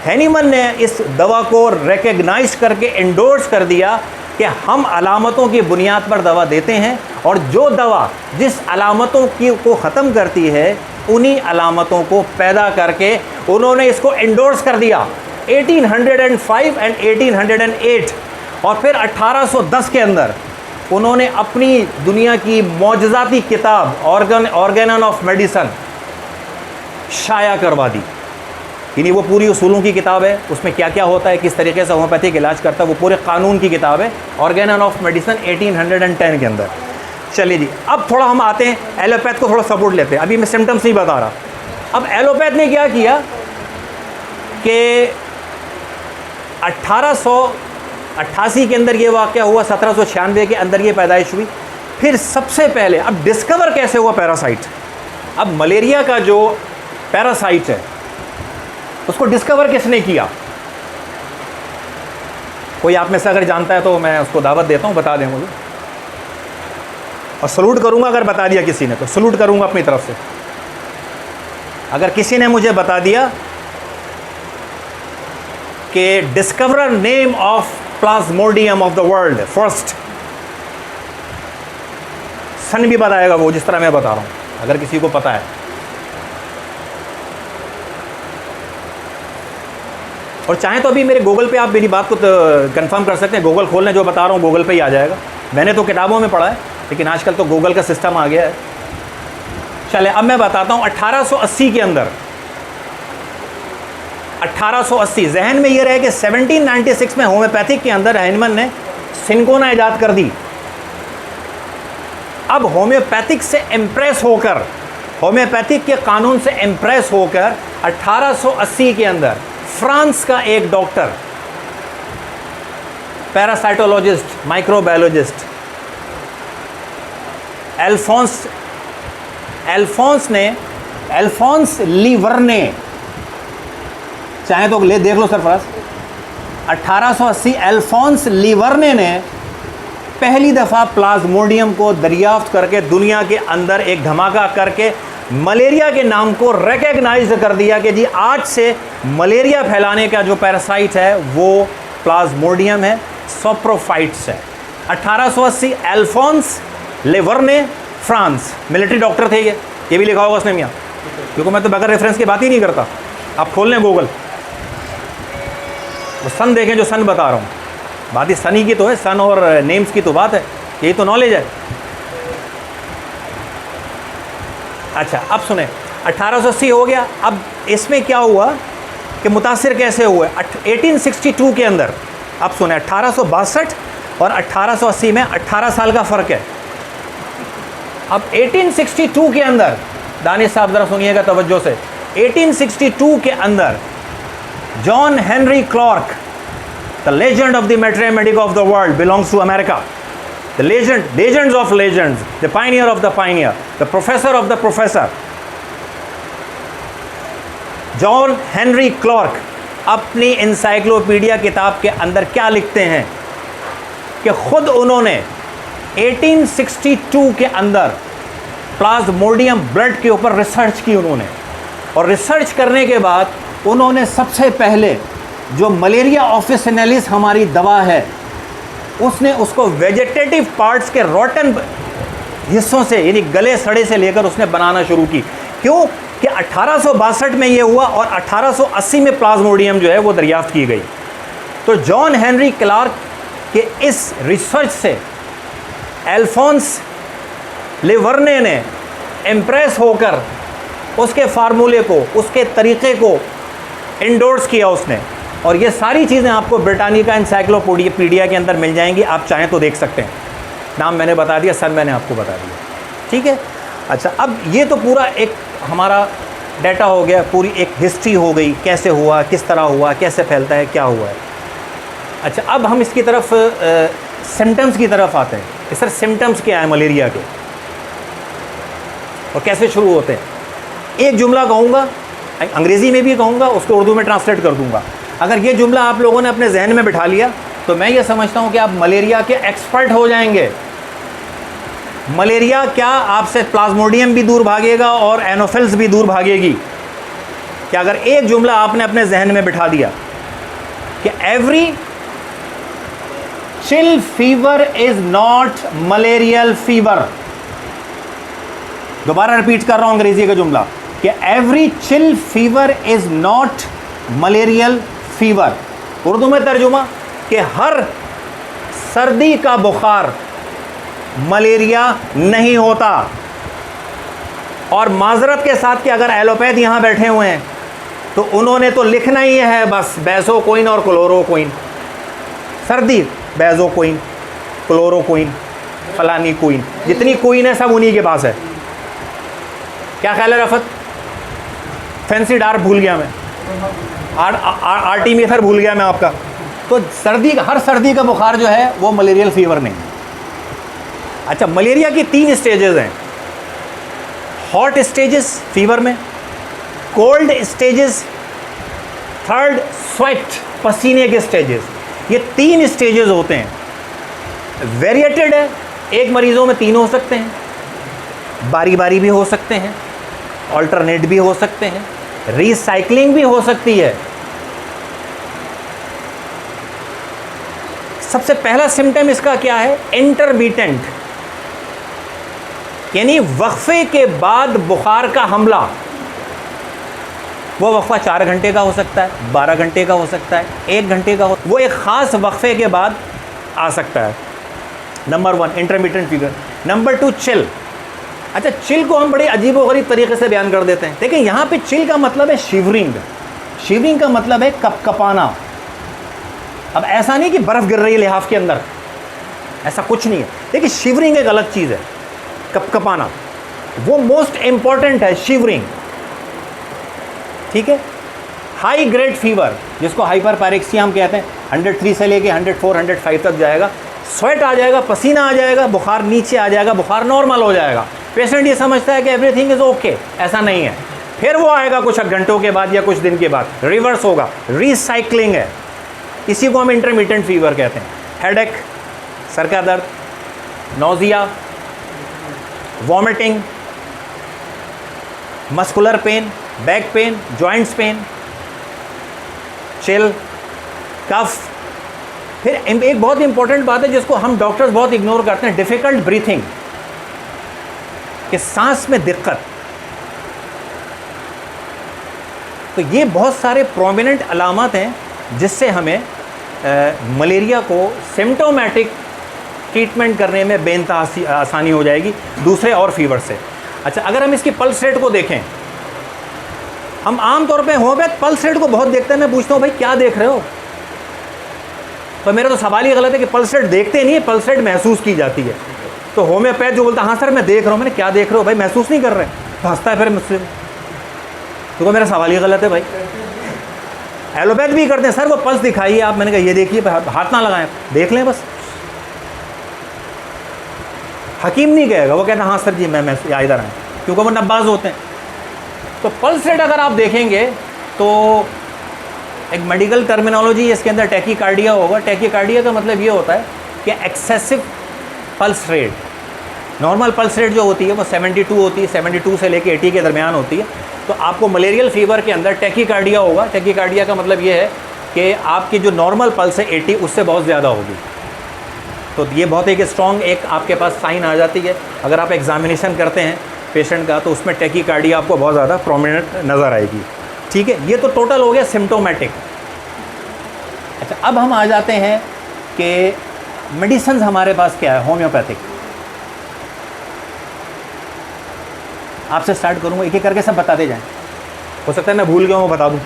Speaker 1: हैनीमन ने इस दवा को रिकग्नाइज करके इंडोर्स कर दिया कि हम अलामतों की बुनियाद पर दवा देते हैं और जो दवा जिस अलामतों की को ख़त्म करती है उन्हीं अलामतों को पैदा करके उन्होंने इसको इंडोर्स कर दिया 1805 एंड 1808, और फिर 1810 के अंदर उन्होंने अपनी दुनिया की मौजज़ाती किताब ऑर्गेनन ऑफ मेडिसन शाया करवा दी। यानी वो पूरी उसूलों की किताब है, उसमें क्या क्या होता है, किस तरीके से होम्योपैथिक इलाज करता है, वो पूरे कानून की किताब है, ऑर्गेनन ऑफ मेडिसन 1810 के अंदर। चलिए जी, अब थोड़ा हम आते हैं एलोपैथ को थोड़ा सपोर्ट लेते हैं। अभी मैं सिम्टम्स नहीं बता रहा। अब एलोपैथ ने क्या किया कि 1888 के अंदर ये वाक़या हुआ, 1796 के अंदर ये पैदाइश हुई। फिर सबसे पहले अब डिस्कवर कैसे हुआ पैरासाइट। अब मलेरिया का जो पैरासाइट है उसको डिस्कवर किसने किया? कोई आप में से अगर जानता है तो मैं उसको दावत देता हूँ, बता दें मुझे, और सलूट करूँगा अगर बता दिया किसी ने तो सलूट करूँगा अपनी तरफ से। अगर किसी ने मुझे बता दिया कि discoverer name of plasmodium of the world first, सन भी बताएगा वो, जिस तरह मैं बता रहा हूँ, अगर किसी को पता है। और चाहें तो अभी मेरे गूगल पे आप मेरी बात को कंफर्म कर सकते हैं। गूगल खोल लें, जो बता रहा हूँ गूगल पे ही आ जाएगा। मैंने तो किताबों में पढ़ा है, लेकिन आजकल तो गूगल का सिस्टम आ गया है। चले अब मैं बताता हूँ 1880 के अंदर, 1880 जहन में ये रहे कि 1796 में होम्योपैथिक के अंदर हाइनमन ने सिनकोना ईजाद कर दी। अब होम्योपैथिक से इम्प्रेस होकर, होम्योपैथिक के कानून से इम्प्रेस होकर 1880 के अंदर फ्रांस का एक डॉक्टर, पैरासाइटोलॉजिस्ट, माइक्रोबायोलॉजिस्ट अल्फोंस लीवर्ने, चाहे तो ले देख लो सरफराज, 1880 अल्फोंस लीवर्ने ने पहली दफ़ा प्लाज्मोडियम को दरियाफ्त करके दुनिया के अंदर एक धमाका करके मलेरिया के नाम को रिकग्नाइज कर दिया कि जी आज से मलेरिया फैलाने का जो पैरासाइट है वो प्लाज्मोडियम है, सॉप्रोफाइट्स है। 1880 अल्फोंस लीवर्ने, फ्रांस, मिलिट्री डॉक्टर थे ये भी लिखा होगा उसने मियाँ, क्योंकि मैं तो बगैर रेफरेंस की बात ही नहीं करता। आप खोल लें गूगल, वो सन देखें जो सन बता रहा हूँ, बात ही सन ही की तो है, सन और नेम्स की तो बात है, यही तो नॉलेज है। अच्छा अब सुने, 1880 हो गया। अब इसमें क्या हुआ कि मुतासिर कैसे हुए 1862 के अंदर। अब सुने, 1862 और 1880 में 18 साल का फ़र्क है। अब 1862 के अंदर, दानिश साहब ज़रा सुनिएगा तवज्जो से, 1862 के अंदर John Henry Clark, the legend of the mathematics of the world, belongs to America, the legends of legends, the pioneer of the pioneer, the professor of the professor, John Henry Clark अपनी इंसाइक्लोपीडिया किताब के अंदर क्या लिखते हैं कि खुद उन्होंने 1862 के अंदर प्लाज्मोडियम ब्लड के ऊपर रिसर्च की उन्होंने, और रिसर्च करने के बाद उन्होंने सबसे पहले जो मलेरिया ऑफिसिनेलिस हमारी दवा है उसने उसको वेजिटेटिव पार्ट्स के रॉटन हिस्सों से, यानी गले सड़े से लेकर उसने बनाना शुरू की। क्यों कि 1862 में ये हुआ और 1880 में प्लाज्मोडियम जो है वो दरियाफ्त की गई। तो जॉन हेनरी क्लार्क के इस रिसर्च से अल्फोंस लीवर्ने ने इम्प्रेस होकर उसके फार्मूले को, उसके तरीक़े को इंडोर्स किया उसने, और ये सारी चीज़ें आपको ब्रिटानिका एनसाइक्लोपीडिया के अंदर मिल जाएंगी, आप चाहें तो देख सकते हैं। नाम मैंने बता दिया, सन मैंने आपको बता दिया, ठीक है। अच्छा अब ये तो पूरा एक हमारा डाटा हो गया, पूरी एक हिस्ट्री हो गई, कैसे हुआ, किस तरह हुआ, कैसे फैलता है, क्या हुआ है। अच्छा अब हम इसकी तरफ सिम्टम्स की तरफ आते हैं। सर सिम्टम्स क्या है मलेरिया के और कैसे शुरू होते हैं। एक जुमला कहूँगा, अंग्रेज़ी में भी कहूँगा, उसको उर्दू में ट्रांसलेट कर दूँगा। अगर ये जुमला आप लोगों ने अपने जहन में बिठा लिया तो मैं ये समझता हूँ कि आप मलेरिया के एक्सपर्ट हो जाएंगे। मलेरिया क्या आपसे प्लाज्मोडियम भी दूर भागेगा और एनोफिल्स भी दूर भागेगी। कि अगर एक जुमला आपने अपने जहन में बिठा दिया कि every chill fever is not malarial fever, दोबारा रिपीट कर रहा हूं अंग्रेजी का जुमला कि every chill fever is not malarial fever, Urdu में तर्जुमा कि हर सर्दी का बुखार मलेरिया नहीं होता। और माजरत के साथ कि अगर एलोपैथ यहाँ बैठे हुए हैं तो उन्होंने तो लिखना ही है बस बेज़ोक्विन और क्लोरोक्विन, सर्दी बेज़ोक्विन, क्लोरोक्विन, फलानी क्वीन, जितनी क्वीन है सब उन्हीं के पास है। क्या ख्याल है रफत? फैंसी डार्क भूल गया मैं, आर्टिमीथर भूल गया मैं आपका। तो सर्दी का, हर सर्दी का बुखार जो है वो मलेरियल फीवर नहीं है। अच्छा, मलेरिया की 3 स्टेजेस हैं। हॉट स्टेजेस फीवर में, कोल्ड स्टेजेस, थर्ड स्वेट पसीने के स्टेजेस। ये 3 स्टेजेस होते हैं। वेरिएटेड है, एक मरीजों में 3 हो सकते हैं, बारी बारी भी हो सकते हैं, ऑल्टरनेट भी हो सकते हैं, रिसाइकलिंग भी हो सकती है। सबसे पहला सिम्टम इसका क्या है? इंटरमिटेंट, यानी वक्फे के बाद बुखार का हमला। वो वक्फा 4 घंटे का हो सकता है, 12 घंटे का हो सकता है, 1 घंटे का हो, वो एक ख़ास वक्फे के बाद आ सकता है। Number 1 intermittent fever. Number 2 chill. अच्छा, चिल को हम बड़े अजीबोगरीब तरीके से बयान कर देते हैं। देखिए यहाँ पे चिल का मतलब है शिवरिंग, शिवरिंग का मतलब है कपकपाना। अब ऐसा नहीं कि बर्फ़ गिर रही है लिहाफ के अंदर, ऐसा कुछ नहीं है। देखिए शिवरिंग एक अलग चीज़ है, कपकपाना वो मोस्ट इंपॉर्टेंट है, शिवरिंग, ठीक है। हाई ग्रेड फीवर जिसको हाइपरपैरेक्सिया हम कहते हैं, 103 से लेके 104 105 तक जाएगा, स्वेट आ जाएगा, पसीना आ जाएगा, बुखार नीचे आ जाएगा, बुखार नॉर्मल हो जाएगा। पेशेंट ये समझता है कि एवरीथिंग इज़ ओके, ऐसा नहीं है। फिर वो आएगा कुछ घंटों के बाद या कुछ दिन के बाद, रिवर्स होगा, रिसाइकलिंग है। इसी को हम इंटरमिटेंट फीवर कहते हैं। हेडेक, सर का दर्द, nausea, vomiting, muscular pain, back pain, joints pain, chill, cough. फिर एक बहुत इंपॉर्टेंट बात है जिसको हम डॉक्टर्स बहुत इग्नोर करते हैं, डिफ़िकल्ट ब्रीथिंग, कि सांस में दिक्कत। तो ये बहुत सारे प्रोमिनेंट अलामत हैं जिससे हमें मलेरिया को सिम्टोमेटिक ट्रीटमेंट करने में बेइंतहा आसानी हो जाएगी दूसरे और फीवर से। अच्छा, अगर हम इसकी पल्स रेट को देखें, हम आम तौर पे होम्योपैथ पल्स रेट को बहुत देखते हैं। मैं पूछता हूँ भाई क्या देख रहे हो, तो मेरा तो सवाल ही गलत है कि पल्स रेट देखते नहीं है, पल्स रेट महसूस की जाती है। तो होम्योपैथ जो बोलता है हाँ सर मैं देख रहा हूँ, मैंने क्या देख रहे हो भाई, महसूस नहीं कर रहे, तो हंसता है फिर मुझसे। तो मेरा सवाल ही गलत है भाई। एलोपैथ भी करते हैं, सर वो पल्स दिखाइए आप, मैंने कहा ये देखिए, हाथ ना लगाएं, देख लें बस। हकीम नहीं कहेगा, वो कहता हाँ सर जी मैं इधर आए, क्योंकि वो नब्बाज होते हैं। तो पल्स रेट अगर आप देखेंगे तो एक मेडिकल टर्मिनोलॉजी इसके अंदर टैकीकार्डिया होगा। टैकीकार्डिया का मतलब ये होता है कि excessive pulse rate. Normal pulse rate जो होती है वो 72 होती है, 72 से लेके 80 के दरमियान होती है। तो आपको मलेरियल फीवर के अंदर टैकीकार्डिया होगा। टैकीकार्डिया का मतलब ये है कि आपकी जो नॉर्मल पल्स है 80 उससे बहुत ज़्यादा होगी। तो ये बहुत एक स्ट्रॉन्ग एक आपके पास साइन आ जाती है। अगर आप एग्जामिनेशन करते हैं पेशेंट का तो उसमें टैकीकार्डिया आपको बहुत ज़्यादा प्रोमिनेंट नज़र आएगी, ठीक है। ये तो टोटल हो गया सिम्टोमेटिक। अच्छा, अब हम आ जाते हैं कि मेडिसिन हमारे पास क्या है होम्योपैथिक। आपसे स्टार्ट करूँगा, एक एक करके सब बताते जाएं। हो सकता है मैं भूल गया हूँ, बता दूँ,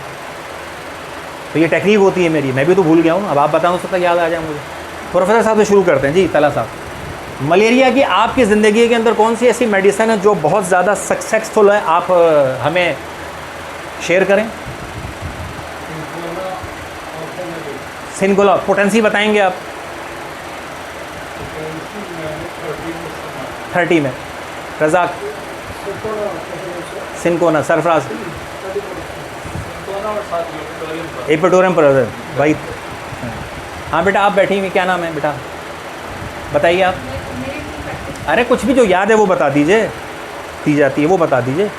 Speaker 1: तो ये टेक्निक होती है मेरी, मैं भी तो भूल गया हूँ। अब आप बताओ, हो सकता है याद आ जाए मुझे। प्रोफेसर साहब से शुरू करते हैं। जी तला साहब, मलेरिया की आपकी ज़िंदगी के अंदर कौन सी ऐसी मेडिसिन है जो बहुत ज़्यादा सक्सेसफुल है, आप हमें शेयर करें। सिनकोना पोटेंसी बताएंगे आप? 30 में। रज़ाक, सिनकोना, सरफराज, एपिटोरियम पर भाई। हाँ बेटा, आप बैठी हुई, क्या नाम है बेटा, बताइए आप। अरे कुछ भी जो याद है वो बता दीजिए, दी जाती है वो बता दीजिए।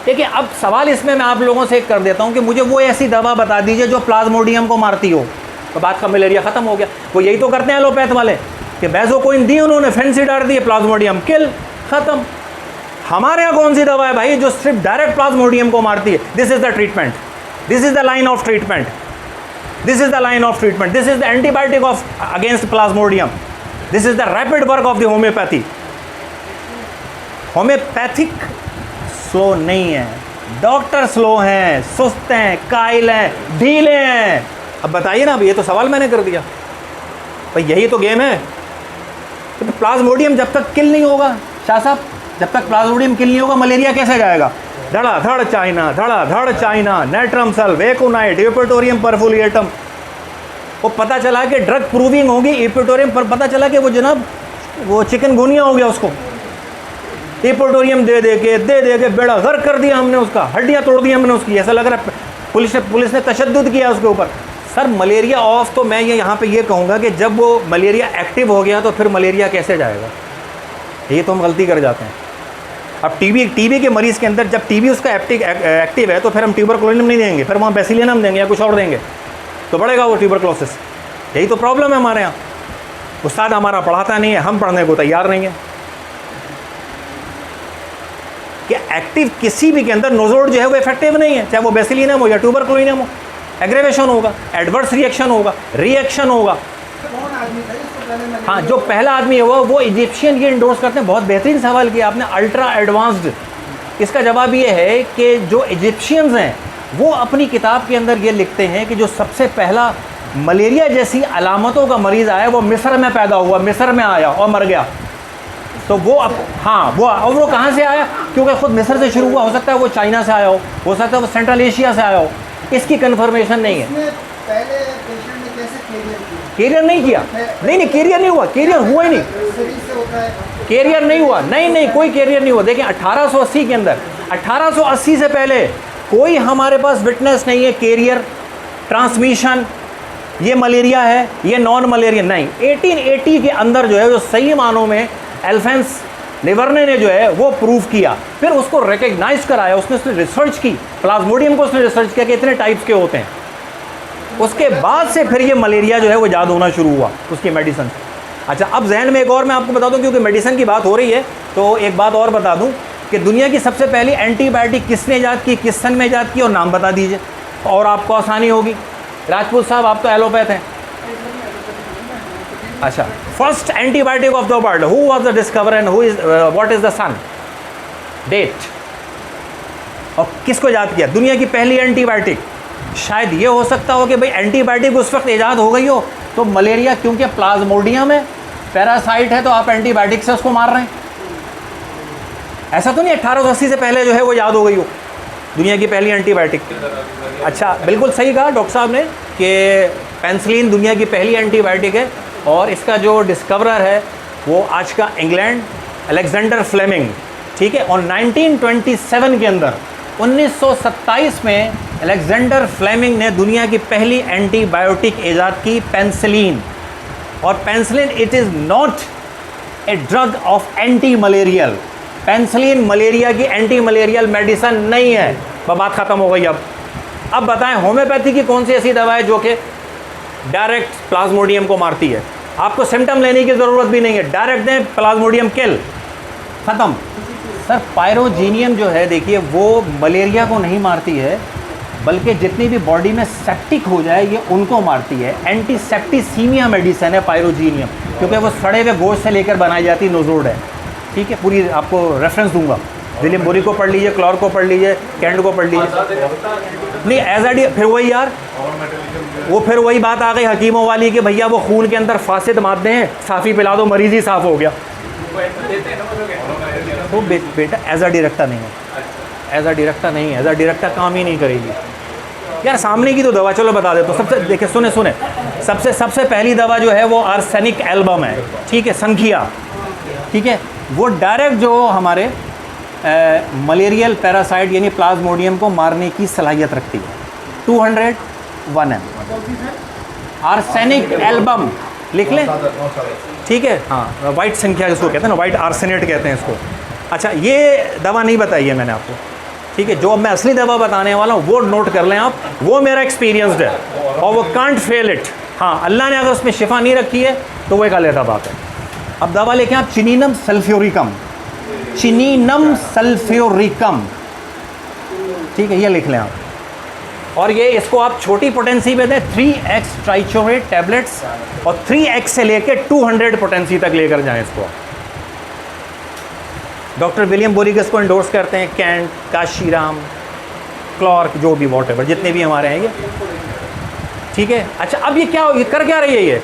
Speaker 1: देखिए, अब सवाल इसमें मैं आप लोगों से कर देता हूं कि मुझे वो ऐसी दवा बता दीजिए जो प्लाज्मोडियम को मारती हो, तो बात का मलेरिया ख़त्म हो गया। वो यही तो करते हैं एलोपैथ वाले कि बेज़ोक्विन दी उन्होंने, फेंसी डाल दिए, प्लाज्मोडियम किल, ख़त्म। हमारे यहाँ कौन सी दवा है भाई जो सिर्फ डायरेक्ट प्लाज्मोडियम को मारती है? This is the treatment, this is the line of treatment, this is the line of treatment, this is the antibiotic of against Plasmodium, this is the rapid work of the homeopathy. Homeopathic slow नहीं है, डॉक्टर स्लो हैं, सुस्त हैं, कायल हैं, ढीले हैं। अब बताइए ना, अब ये तो सवाल मैंने कर दिया भाई, यही तो गेम है। तो प्लाज्मोडियम जब तक किल नहीं होगा शाह साहब, जब तक प्लाज्मोडियम किल नहीं होगा मलेरिया कैसे जाएगा? धड़ाधड़ चाइना, धड़ाधड़ चाइना, नेट्रम सल, वेकोनाइट, इपिटोरियम परफोलिएटम। वो पता चला कि ड्रग प्रूविंग होगी इपिटोरियम पर, पता चला कि वो जनाब वो चिकनगुनिया हो गया, उसको इपिटोरियम दे दे के बेड़ा गर्क कर दिया हमने, उसका हड्डियाँ तोड़ दी हमने उसकी। ऐसा लग रहा है पुलिस ने तशद्दुद किया उसके ऊपर। सर मलेरिया ऑफ तो मैं यहाँ पे ये कहूँगा कि जब वो मलेरिया एक्टिव हो गया तो फिर मलेरिया कैसे जाएगा? ये तो हम गलती कर जाते हैं। अब टीबी के मरीज़ के अंदर जब टीबी उसका एक्टिव है तो फिर हम ट्यूबरकुलोसिस नहीं देंगे, फिर वहाँ बेसिलियम देंगे या कुछ और देंगे तो बढ़ेगा वो ट्यूबरकुलोसिस। यही तो प्रॉब्लम है हमारे यहाँ। उस्ताद हमारा पढ़ाता नहीं है, हम पढ़ने को तैयार नहीं है। कि एक्टिव किसी भी के अंदर नोजोड जो है वो इफेक्टिव नहीं है, चाहे वो बेसिलियम हो या ट्यूबरकुलोसिस हो। एग्रेवेशन होगा, एडवर्स रिएक्शन होगा। हाँ, जो पहला आदमी है वो इजिप्शियन ये इंडोर्स करते हैं। बहुत बेहतरीन सवाल किया आपने, अल्ट्रा एडवांस्ड। इसका जवाब ये है कि जो इजिप्शियंस हैं वो अपनी किताब के अंदर ये लिखते हैं कि जो सबसे पहला मलेरिया जैसी अलामतों का मरीज़ आया वो मिस्र में पैदा हुआ, मिस्र में आया और मर गया। तो वो अब हाँ वो कहाँ से आया? क्योंकि ख़ुद मिस्र से शुरू हुआ, हो सकता है वो चाइना से आया हो सकता है वो सेंट्रल एशिया से आया हो, इसकी कन्फर्मेशन नहीं है।
Speaker 2: पहले पेशेंट ने कैसे
Speaker 1: कैरियर नहीं किया? नहीं, कैरियर नहीं हुआ, कैरियर हुआ ही नहीं, कैरियर नहीं हुआ, नहीं कोई कैरियर नहीं हुआ। देखें 1880 के अंदर, 1880 से पहले कोई हमारे पास विटनेस नहीं है कैरियर ट्रांसमिशन, ये मलेरिया है ये नॉन मलेरिया नहीं। 1880 के अंदर जो है जो सही मानों में एल्फेंस लिवर्ने ने जो है वो प्रूव किया, फिर उसको रिकग्नाइज कराया, उसने रिसर्च की, प्लाज्मोडियम को उसने रिसर्च किया कि इतने टाइप्स के होते हैं। उसके बाद से फिर ये मलेरिया जो है वो याद होना शुरू हुआ उसकी मेडिसिन। अच्छा, अब जहन में एक और मैं आपको बता दूं, क्योंकि मेडिसिन की बात हो रही है तो एक बात और बता दूं कि दुनिया की सबसे पहली एंटीबायोटिक किसने ईजाद की, किस सन में ईजाद की, और नाम बता दीजिए और आपको आसानी होगी। राजपूत साहब आप तो एलोपैथ हैं। अच्छा, first antibiotic of the world, who was the discoverer and who is what is the सन डेट, और किसको ईजाद किया? दुनिया की पहली एंटीबायोटिक। शायद ये हो सकता हो कि भाई एंटीबायोटिक उस वक्त ईजाद हो गई हो तो मलेरिया, क्योंकि प्लाज्मोडियम है, पैरासाइट है, तो आप एंटीबायोटिक से उसको मार रहे हैं। ऐसा तो नहीं 1880 से पहले जो है वो याद हो गई हो दुनिया की पहली एंटीबायोटिक। अच्छा, बिल्कुल सही कहा डॉक्टर साहब ने कि पेनिसिलिन दुनिया की पहली एंटीबायोटिक है, और इसका जो डिस्कवरर है वो आज का इंग्लैंड अलेक्जेंडर फ्लेमिंग, ठीक है। और 1927 के अंदर 1927 में अलेक्जेंडर फ्लेमिंग ने दुनिया की पहली एंटीबायोटिक ईजाद की, पेनिसिलिन। और penicillin it is not a drug of anti malarial. Penicillin malaria की एंटी मलेरियल मेडिसन नहीं है। बात ख़त्म हो गई। अब बताएं होम्योपैथी की कौन सी ऐसी दवा है जो कि डायरेक्ट प्लाज्मोडियम को मारती है? आपको सिम्टम लेने की ज़रूरत भी नहीं है, डायरेक्ट दें प्लाज्मोडियम किल, ख़त्म। सर पायरोजीनियम जो है देखिए वो मलेरिया को नहीं मारती है, बल्कि जितनी भी बॉडी में सेप्टिक हो जाए ये उनको मारती है। एंटीसेप्टिसीमिया मेडिसिन है पायरोजीनियम, क्योंकि वो सड़े हुए गोश्त से लेकर बनाई जाती नोजोड है, ठीक है। पूरी आपको रेफरेंस दूंगा, विलियम बोरी को पढ़ लीजिए, क्लॉर को पढ़ लीजिए, कैंड को पढ़ लीजिए। नहीं एज फिर वही यार, वो फिर वही बात आ गई हकीमों वाली कि भैया वो खून के अंदर फासिद मादे हैं, साफ़ी पिला दो मरीज़ ही साफ़ हो गया। तो बेटा एज अ डायरेक्टर नहीं है, एज अ डायरेक्टर नहीं है, एज अ डायरेक्टर काम ही नहीं करेगी यार। सामने की तो दवा चलो बता दे। तो सबसे देखिए सुने सबसे पहली दवा जो है वो आर्सेनिक एल्बम है, ठीक है, संखिया, ठीक है। वो डायरेक्ट जो हमारे मलेरियल पैरासाइट यानी प्लाज्मोडियम को मारने की सलाहियत रखती है। 201 ml आर्सेनिक एल्बम लिख लें, ठीक है। हाँ, वाइट संख्या जिसको कहते हैं ना, वाइट आर्सेनेट कहते हैं इसको। अच्छा, ये दवा नहीं बताई है मैंने आपको, ठीक है। जो अब मैं असली दवा बताने वाला हूँ वो नोट कर लें आप, वो मेरा एक्सपीरियंसड है और वो कांट फेल इट। हाँ, अल्लाह ने अगर उसमें शिफा नहीं रखी है तो वो एक अलग बात है। अब दवा लेके आप चिनीनम सल्फ्यूरिकम, चिनीनम सल्फ्यूरिकम, ठीक है, ये लिख लें आप। और ये इसको आप छोटी पोटेंसी में दें, 3x ट्राइचोरेट टैबलेट्स, और 3x से लेके 200 पोटेंसी तक लेकर जाएं इसको। डॉक्टर विलियम बोरिक इसको इंडोर्स करते हैं, कैंट, काशीराम, क्लॉर्क, जो भी वॉट जितने भी हमारे हैं ये, ठीक है। अच्छा, अब ये क्या, ये कर क्या रही है ये?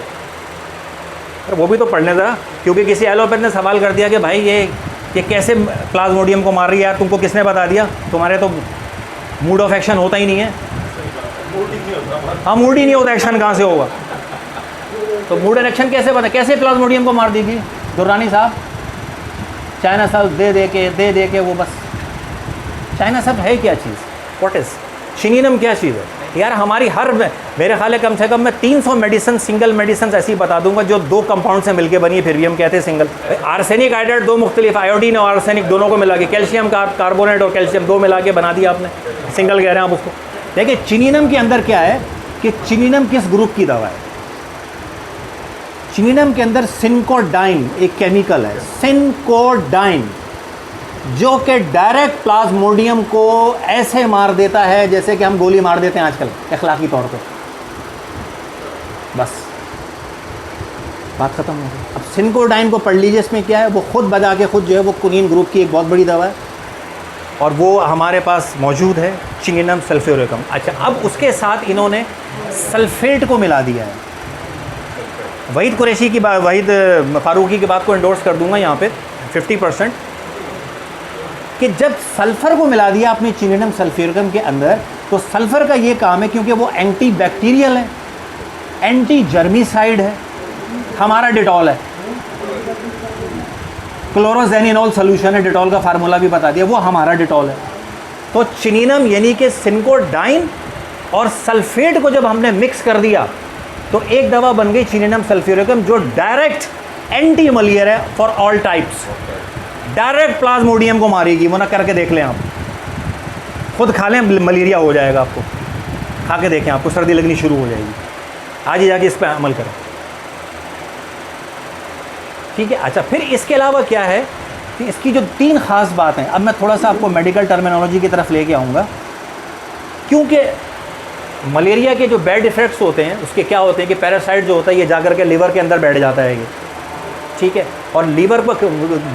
Speaker 1: वो भी तो पढ़ने ज़रा, क्योंकि किसी एलोपैथ ने सवाल कर दिया कि भाई ये कैसे प्लाज्मोडियम को मार रही है यार, तुमको किसने बता दिया? तुम्हारे तो मूड ऑफ एक्शन होता ही नहीं है। हाँ, मूड ही नहीं होता, एक्शन कहाँ से होगा? तो मूड एंड एक्शन कैसे बता, कैसे प्लाज्मोडियम को मार दी थी दुर्रानी साहब? चाइना साहब दे के वो बस, चाइना साहब है क्या चीज़? What is चिनीनम? क्या चीज़ है यार? हमारी हर, मेरे ख्याल है कम से कम मैं 300 मेडिसिन, सिंगल मेडिसिन ऐसी बता दूंगा जो 2 कंपाउंड से मिलके बनी है, फिर भी हम कहते हैं सिंगल। आर्सेनिक आयोडाइड 2 मुख्तलिफ, आयोडीन और आर्सेनिक दोनों को मिला के, कैल्शियम कार्बोनेट और कैल्शियम 2 मिला के बना दिया आपने, सिंगल कह रहे हैं आप उसको। देखिए चिनीनम के अंदर क्या है कि चिनीनम किस ग्रुप की दवा है? चिनीनम के अंदर सिनकोडाइन एक केमिकल है, सिनकोडाइन, जो कि डायरेक्ट प्लाज्मोडियम को ऐसे मार देता है जैसे कि हम गोली मार देते हैं आजकल अखलाकी तौर पे। बस बात ख़त्म हो गई। अब सिनकोडाइन को पढ़ लीजिए, इसमें क्या है, वो खुद बजा के खुद जो है वो कुनीन ग्रुप की एक बहुत बड़ी दवा है, और वो हमारे पास मौजूद है, चिनीनम सल्फ्यूरिकम। अच्छा, अब उसके साथ इन्होंने सल्फेट को मिला दिया है। वहीद कुरैशी की बात, वहीद फारूकी की बात को एंडोर्स कर दूंगा यहाँ पे 50%, कि जब सल्फ़र को मिला दिया आपने चिनीनम सल्फ्यूरिकम के अंदर, तो सल्फ़र का ये काम है, क्योंकि वो एंटी बैक्टीरियल है, एंटी जर्मीसाइड है, हमारा डिटॉल है, क्लोरोजेनिनॉल सोल्यूशन है, डिटॉल का फार्मूला भी बता दिया, वो हमारा डिटॉल है। तो चिनीनम यानी कि सिनकोडाइन और सल्फेट को जब हमने मिक्स कर दिया तो एक दवा बन गई चिनीनम सल्फ्यूरिकम, जो डायरेक्ट एंटी मलेरिया है for all types, direct Plasmodium को मारेगी। वो ना करके देख लें आप, खुद खा लें, मलेरिया हो जाएगा आपको, खा के देखें, आपको सर्दी लगनी शुरू हो जाएगी। आज ही जाके इस पर अमल करें, ठीक है। अच्छा, फिर इसके अलावा क्या है कि इसकी जो 3 ख़ास बात हैं, अब मैं थोड़ा सा आपको मेडिकल टर्मिनोलॉजी की तरफ लेके आऊँगा, क्योंकि मलेरिया के जो बैड इफ़ेक्ट्स होते हैं उसके क्या होते हैं कि पैरासाइट जो होता है ये जाकर के लीवर के अंदर बैठ जाता है ये, ठीक है, और लीवर पर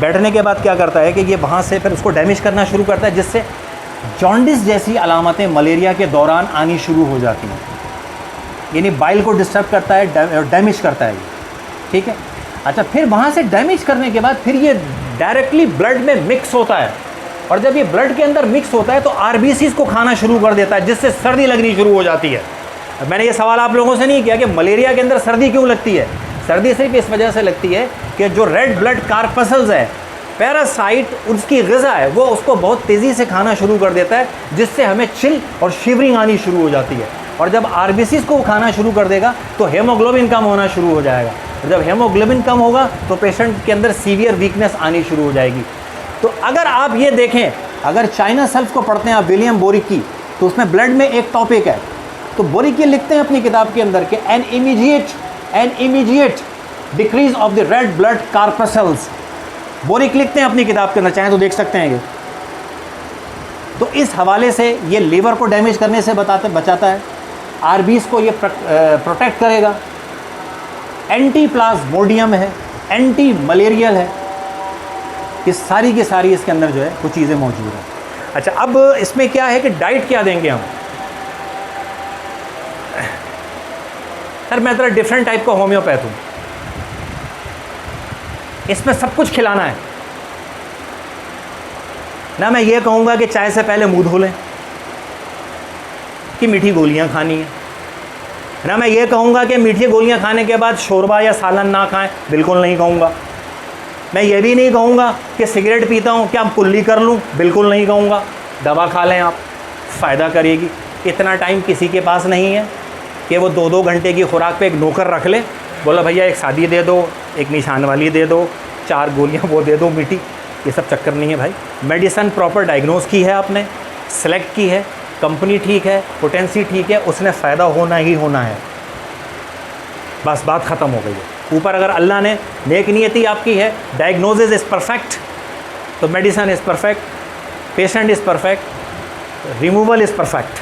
Speaker 1: बैठने के बाद क्या करता है कि ये वहाँ से फिर उसको डैमेज करना शुरू करता है, जिससे जॉन्डिस जैसी अलामतें मलेरिया के दौरान आनी शुरू हो जाती हैं, यानी बाइल को डिस्टर्ब करता है, डैमेज करता है ये, ठीक है। अच्छा, फिर वहाँ से डैमेज करने के बाद फिर ये डायरेक्टली ब्लड में मिक्स होता है, और जब ये ब्लड के अंदर मिक्स होता है तो आरबीसीज को खाना शुरू कर देता है, जिससे सर्दी लगनी शुरू हो जाती है। मैंने ये सवाल आप लोगों से नहीं किया कि मलेरिया के अंदर सर्दी क्यों लगती है। सर्दी सिर्फ इस वजह से लगती है कि जो रेड ब्लड कार्पसल्स है, पैरासाइट, उसकी ग़िज़ा है, वो उसको बहुत तेज़ी से खाना शुरू कर देता है, जिससे हमें चिल और शिवरिंग आनी शुरू हो जाती है। और जब आरबीसीज को खाना शुरू कर देगा तो हेमोग्लोबिन कम होना शुरू हो जाएगा, और जब हेमोग्लोबिन कम होगा तो पेशेंट के अंदर सीवियर वीकनेस आनी शुरू हो जाएगी। तो अगर आप ये देखें, अगर चाइना सेल्फ को पढ़ते हैं आप विलियम बोरिक की, तो उसमें ब्लड में एक टॉपिक है, तो बोरिक ये लिखते हैं अपनी किताब के अंदर कि an immediate decrease of the red blood corpuscles, boric लिखते हैं अपनी किताब के अंदर, चाहे तो देख सकते हैं ये। तो इस हवाले से ये लीवर को डैमेज करने से बचाता है, आरबीज को ये प्रोटेक्ट करेगा, एंटी प्लाज्मोडियम है, एंटी मलेरियल है, ये सारी की सारी इसके अंदर जो है वो चीज़ें मौजूद हैं। अच्छा, अब इसमें क्या है कि डाइट क्या देंगे हम? सर मैं ज़रा डिफरेंट टाइप का होम्योपैथ हूँ, इसमें सब कुछ खिलाना है ना। मैं ये कहूँगा कि चाय से पहले मुंह धो लें, कि मीठी गोलियाँ खानी है ना। मैं ये कहूँगा कि मीठी गोलियाँ खाने के बाद शोरबा या सालन ना खाएं, बिल्कुल नहीं कहूँगा। मैं ये भी नहीं कहूँगा कि सिगरेट पीता हूँ क्या कुल्ली कर लूँ, बिल्कुल नहीं कहूँगा। दवा खा लें आप, फ़ायदा करेगी। इतना टाइम किसी के पास नहीं है कि वो 2-2 घंटे की खुराक पे एक नौकर रख ले, बोला भैया एक सादी दे दो, एक निशान वाली दे दो, 4 गोलियाँ वो दे दो मीठी। ये सब चक्कर नहीं है भाई। मेडिसन प्रॉपर डायग्नोज की है आपने, सेलेक्ट की है, कंपनी ठीक है, पोटेंसी ठीक है, उसने फ़ायदा होना ही होना है, बस बात ख़त्म हो गई है। ऊपर अगर अल्लाह ने नेक नियति आपकी है, डायग्नोसिस इज़ परफेक्ट, तो medicine is perfect, patient is perfect, removal is perfect,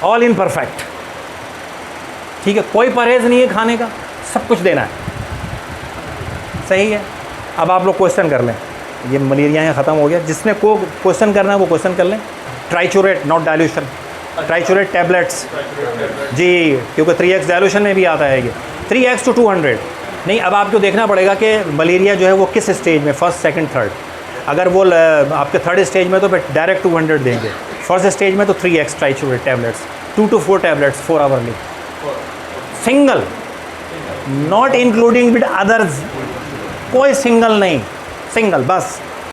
Speaker 1: all in perfect. ठीक है, कोई परहेज़ नहीं है खाने का, सब कुछ देना है। सही है। अब आप लोग क्वेश्चन कर लें, ये मलेरिया यहाँ ख़त्म हो गया। जिसने को क्वेश्चन करना है वो क्वेश्चन कर लें। Triturate not dilution, triturate tablets जी, क्योंकि 3x डाइल्यूशन में भी आता है ये, 3x to 200 नहीं। अब आपको देखना पड़ेगा कि मलेरिया जो है वो किस स्टेज में, फर्स्ट सेकंड थर्ड। अगर वो आपके थर्ड स्टेज में तो फिर डायरेक्ट 200 देंगे, फर्स्ट स्टेज में तो 3x ट्राइचुरेट tablets, 2 to 4 tablets 4 hourly, single, not including with others, कोई सिंगल नहीं, सिंगल बस।